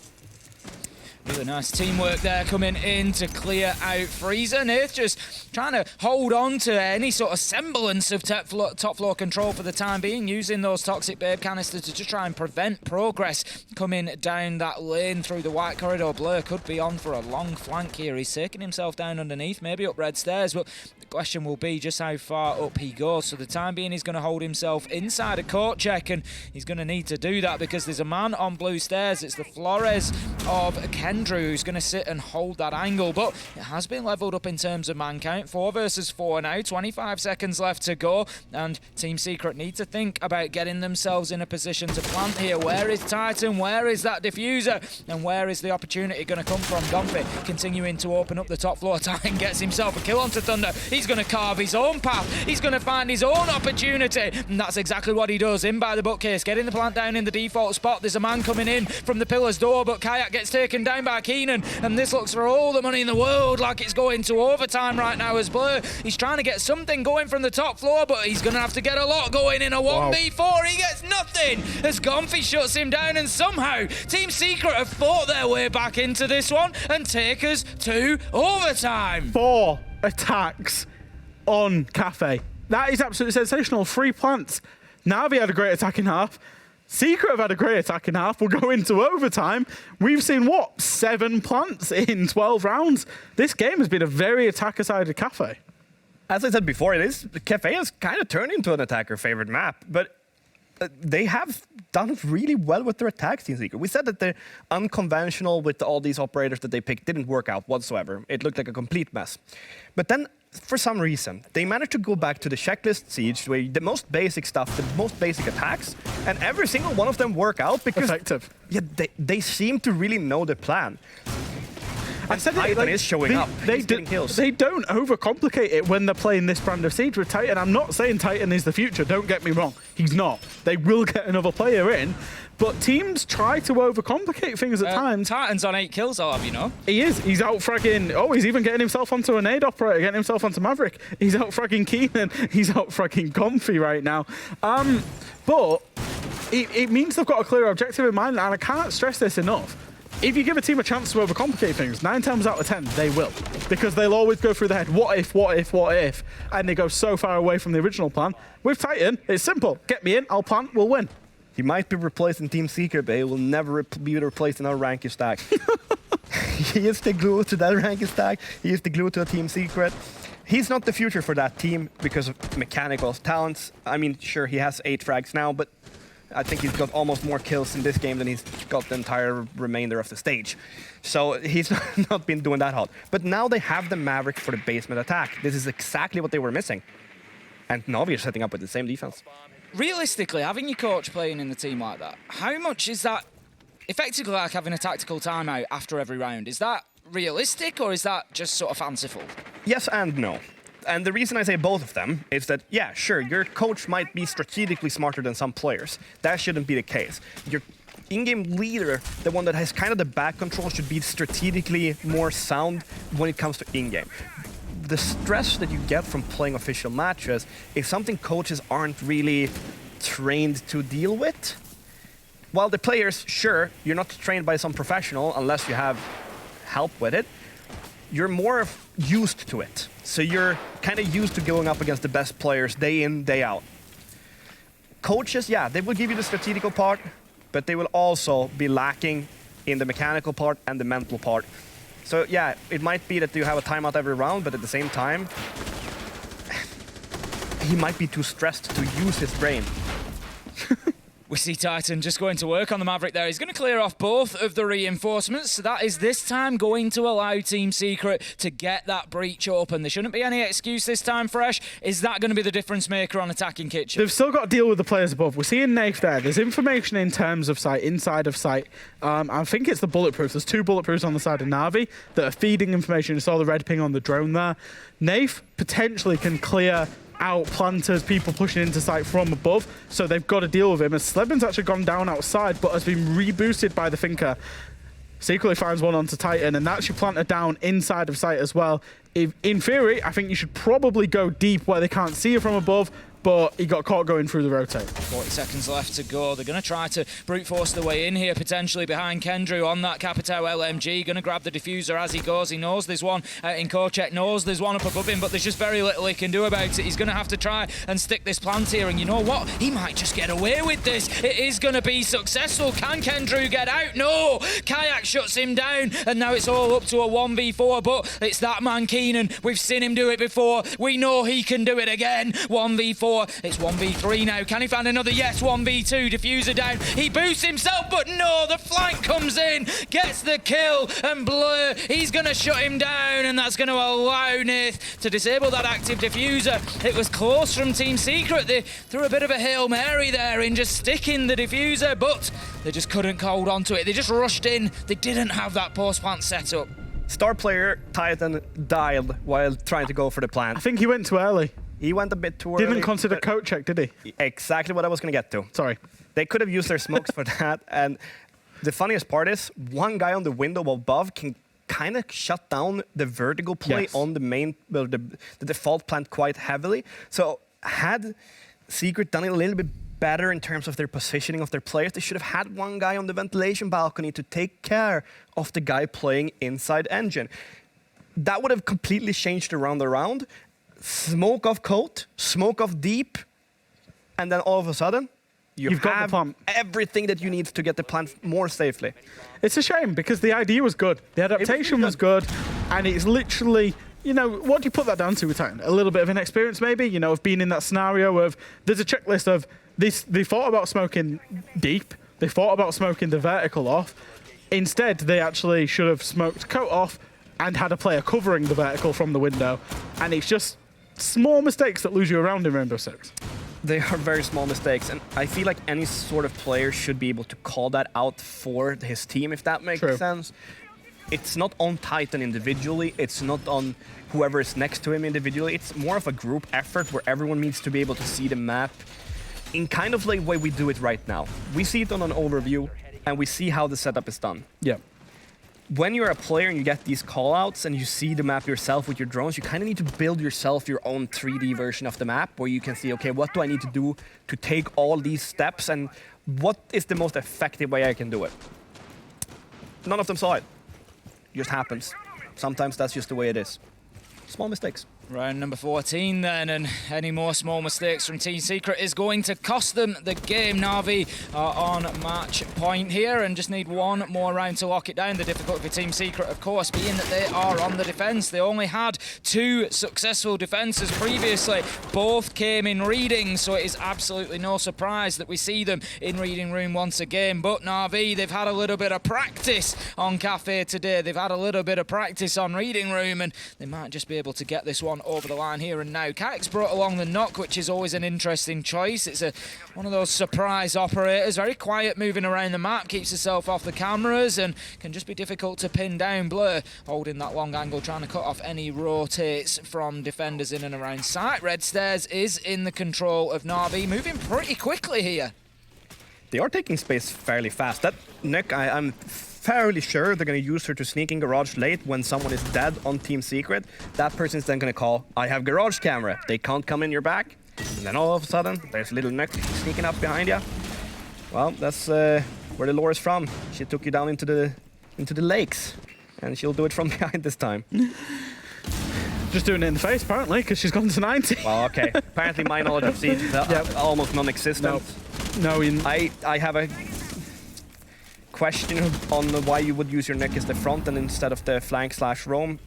Really nice teamwork there coming in to clear out Freezer. Nath just trying to hold on to any sort of semblance of top floor control for the time being, using those Toxic Babe canisters to just try and prevent progress coming down that lane through the white corridor. Blur could be on for a long flank here. He's taking himself down underneath, maybe up red stairs, but the question will be just how far up he goes. So the time being, he's going to hold himself inside a court check, and he's going to need to do that because there's a man on blue stairs. It's the Flores of Kendra who's going to sit and hold that angle, but it has been leveled up in terms of man count. 4 versus 4 now, 25 seconds left to go, and Team Secret need to think about getting themselves in a position to plant here. Where is Titan? Where is that diffuser? And where is the opportunity going to come from? Gonfi continuing to open up the top floor. Titan gets himself a kill onto Thunder. He's going to carve his own path. He's going to find his own opportunity, and that's exactly what he does. In by the bookcase, getting the plant down in the default spot. There's a man coming in from the pillar's door, but Kayak gets taken down by Keenan, and this looks for all the money in the world like it's going to overtime right now as Blur. He's trying to get something going from the top floor, but he's going to have to get a lot going in a 1v4. He gets nothing as Gonfi shuts him down, and somehow Team Secret have fought their way back into this one and take us to overtime. 4 attacks on Cafe. That is absolutely sensational. 3 plants. Navi had a great attack in half. Secret have had a great attack in half. We'll go into overtime. We've seen, what, 7 plants in 12 rounds? This game has been a very attacker-sided Cafe. As I said before, Cafe has kind of turned into an attacker-favorite map, but they have done really well with their attacks, Team Secret. We said that they're unconventional with all these operators that they picked. Didn't work out whatsoever. It looked like a complete mess. But then, for some reason, they managed to go back to the checklist Siege, where the most basic stuff, the most basic attacks, and every single one of them work out because effective. Yeah, they seem to really know the plan. I said Titan is showing up. He's getting kills. They don't overcomplicate it when they're playing this brand of Siege with Titan. I'm not saying Titan is the future, don't get me wrong. He's not. They will get another player in, but teams try to overcomplicate things at times. Titan's on 8 kills, I'll have you know. He is. He's out fragging. Oh, he's even getting himself onto a nade operator, getting himself onto Maverick. He's out fragging Keenan. He's out fragging Comfy right now. But it means they've got a clear objective in mind, and I can't stress this enough. If you give a team a chance to overcomplicate things, 9 times out of 10, they will. Because they'll always go through their head, what if, what if, what if? And they go so far away from the original plan. With Titan, it's simple. Get me in, I'll plant, we'll win. He might be replaced in Team Secret, but he will never be replaced in our ranking stack. He is the glue to that ranking stack. He is the glue to a Team Secret. He's not the future for that team because of mechanical talents. I mean, sure, he has 8 frags now, but I think he's got almost more kills in this game than he's got the entire remainder of the stage. So he's not been doing that hot. But now they have the Maverick for the basement attack. This is exactly what they were missing. And Navi are setting up with the same defense. Realistically, having your coach playing in the team like that, how much is that effectively like having a tactical timeout after every round? Is that realistic or is that just sort of fanciful? Yes and no. And the reason I say both of them is that, yeah, sure, your coach might be strategically smarter than some players. That shouldn't be the case. Your in-game leader, the one that has kind of the back control, should be strategically more sound when it comes to in-game. The stress that you get from playing official matches is something coaches aren't really trained to deal with. While the players, sure, you're not trained by some professional unless you have help with it. You're more used to it. So you're kind of used to going up against the best players day in, day out. Coaches, yeah, they will give you the strategical part, but they will also be lacking in the mechanical part and the mental part. So yeah, it might be that you have a timeout every round, but at the same time, he might be too stressed to use his brain. We see Titan just going to work on the Maverick there. He's going to clear off both of the reinforcements. So that is this time going to allow Team Secret to get that breach open. There shouldn't be any excuse this time, Fresh. Is that going to be the difference maker on attacking Kitchen? They've still got to deal with the players above. We're seeing NAVI there. There's information in terms of sight, inside of sight. I think it's the bulletproof. There's 2 bulletproofs on the side of NAVI that are feeding information. You saw the red ping on the drone there. NAVI potentially can clear out planters, people pushing into sight from above, so they've got to deal with him. As Slebin's actually gone down outside, but has been reboosted by the Thinker. Secretly finds one onto Titan, and that's your planter down inside of sight as well. In theory, I think you should probably go deep where they can't see you from above, but he got caught going through the rotate. 40 seconds left to go. They're going to try to brute force their way in here, potentially behind Kendrew on that Capitao LMG. Going to grab the diffuser as he goes. He knows there's one in Kochek, knows there's one up above him, but there's just very little he can do about it. He's going to have to try and stick this plant here, and you know what? He might just get away with this. It is going to be successful. Can Kendrew get out? No! Kayak shuts him down, and now it's all up to a 1v4, but it's that man Keenan. We've seen him do it before. We know he can do it again. 1v4. It's 1v3 now. Can he find another? Yes, 1v2. Diffuser down. He boosts himself, but no, the flank comes in, gets the kill, and Blur, he's going to shut him down, and that's going to allow Nath to disable that active diffuser. It was close from Team Secret. They threw a bit of a Hail Mary there in just sticking the diffuser, but they just couldn't hold on to it. They just rushed in. They didn't have that post-plant set up. Star player Titan died while trying to go for the plant. I think he went too early. He went a bit too early. Didn't consider Kochek, did he? Exactly what I was going to get to. Sorry. They could have used their smokes for that. And the funniest part is, one guy on the window above can kind of shut down the vertical play on the main, well, the default plant quite heavily. So had Secret done it a little bit better in terms of their positioning of their players, they should have had one guy on the ventilation balcony to take care of the guy playing inside engine. That would have completely changed around the round. Smoke off coat, smoke off deep, and then all of a sudden, you've got the plant. Everything that you need to get the plant more safely. It's a shame because the idea was good. The adaptation was good, and it's literally, you know, what do you put that down to with Titan? A little bit of inexperience maybe, you know, of being in that scenario of, there's a checklist of this. They thought about smoking deep, they thought about smoking the vertical off. Instead, they actually should have smoked coat off and had a player covering the vertical from the window, and it's just small mistakes that lose you around in Rainbow Six. They are very small mistakes, and I feel like any sort of player should be able to call that out for his team, if that makes sense. it's not on Titan individually, it's not on whoever is next to him individually, it's more of a group effort where everyone needs to be able to see the map in kind of like the way we do it right now. We see it on an overview, and we see how the setup is done. Yeah. When you're a player and you get these callouts and you see the map yourself with your drones, you kind of need to build yourself your own 3D version of the map where you can see, okay, what do I need to do to take all these steps and what is the most effective way I can do it? None of them saw it. It just happens. Sometimes that's just the way it is. Small mistakes. Round number 14 then, and any more small mistakes from Team Secret is going to cost them the game. Na'Vi are on match point here and just need one more round to lock it down. The difficulty for Team Secret, of course, being that they are on the defense. They only had 2 successful defenses previously. Both came in reading, so it is absolutely no surprise that we see them in reading room once again. But Na'Vi, they've had a little bit of practice on Cafe today. They've had a little bit of practice on reading room, and they might just be able to get this one over the line here and now. Kik's brought along the knock, which is always an interesting choice. It's one of those surprise operators, very quiet moving around the map, keeps herself off the cameras and can just be difficult to pin down. Blur holding that long angle, trying to cut off any rotates from defenders in and around site. Red Stairs is in the control of Na'Vi, moving pretty quickly here. They are taking space fairly fast. That Nick, I'm fairly sure they're going to use her to sneak in garage late when someone is dead on Team Secret. That person's then going to call, I have garage camera. They can't come in your back. And then all of a sudden, there's little Nick sneaking up behind you. Well, that's where the lore is from. She took you down into the lakes. And she'll do it from behind this time. Just doing it in the face, apparently, because she's gone to 90. Well, okay. Apparently my knowledge of Siege is almost non-existent. No, I have a question on why you would use your Nick as the front and instead of the flank/roam.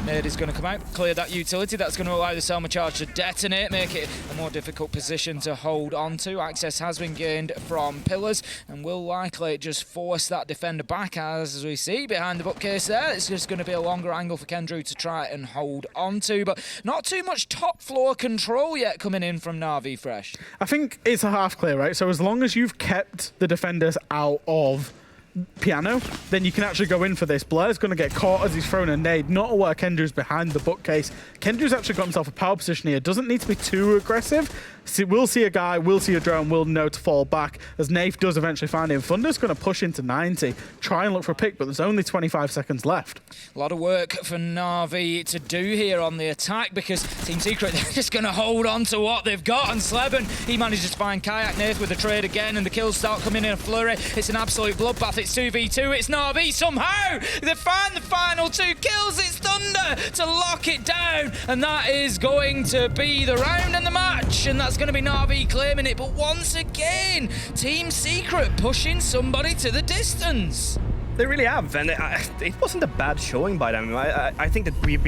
Nade is going to come out, clear that utility. That's going to allow the Selma charge to detonate, make it a more difficult position to hold on to. Access has been gained from pillars and will likely just force that defender back, as we see behind the bookcase there. It's just going to be a longer angle for Kendrew to try and hold on to, but not too much top floor control yet coming in from Na'Vi Fresh. I think it's a half clear, right? So as long as you've kept the defenders out of piano, then you can actually go in for this. Blair's going to get caught as he's thrown a nade, not aware Kendrew's behind the bookcase. Kendrew's actually got himself a power position here. Doesn't need to be too aggressive. We'll see a guy, we'll see a drone, we'll know to fall back as Nath does eventually find him. Thunder's going to push into 90, try and look for a pick, but there's only 25 seconds left. A lot of work for Na'Vi to do here on the attack because Team Secret, they're just going to hold on to what they've got. And Sleben, he manages to find Kayak Nath with a trade again, and the kills start coming in a flurry. It's an absolute bloodbath. It's 2v2. It's Na'Vi somehow. They find the final 2 kills. It's Thunder to lock it down. And that is going to be the round and the match. And that's going to be Na'Vi claiming it. But once again, Team Secret pushing somebody to the distance. They really have, and it wasn't a bad showing by them. I think that we've been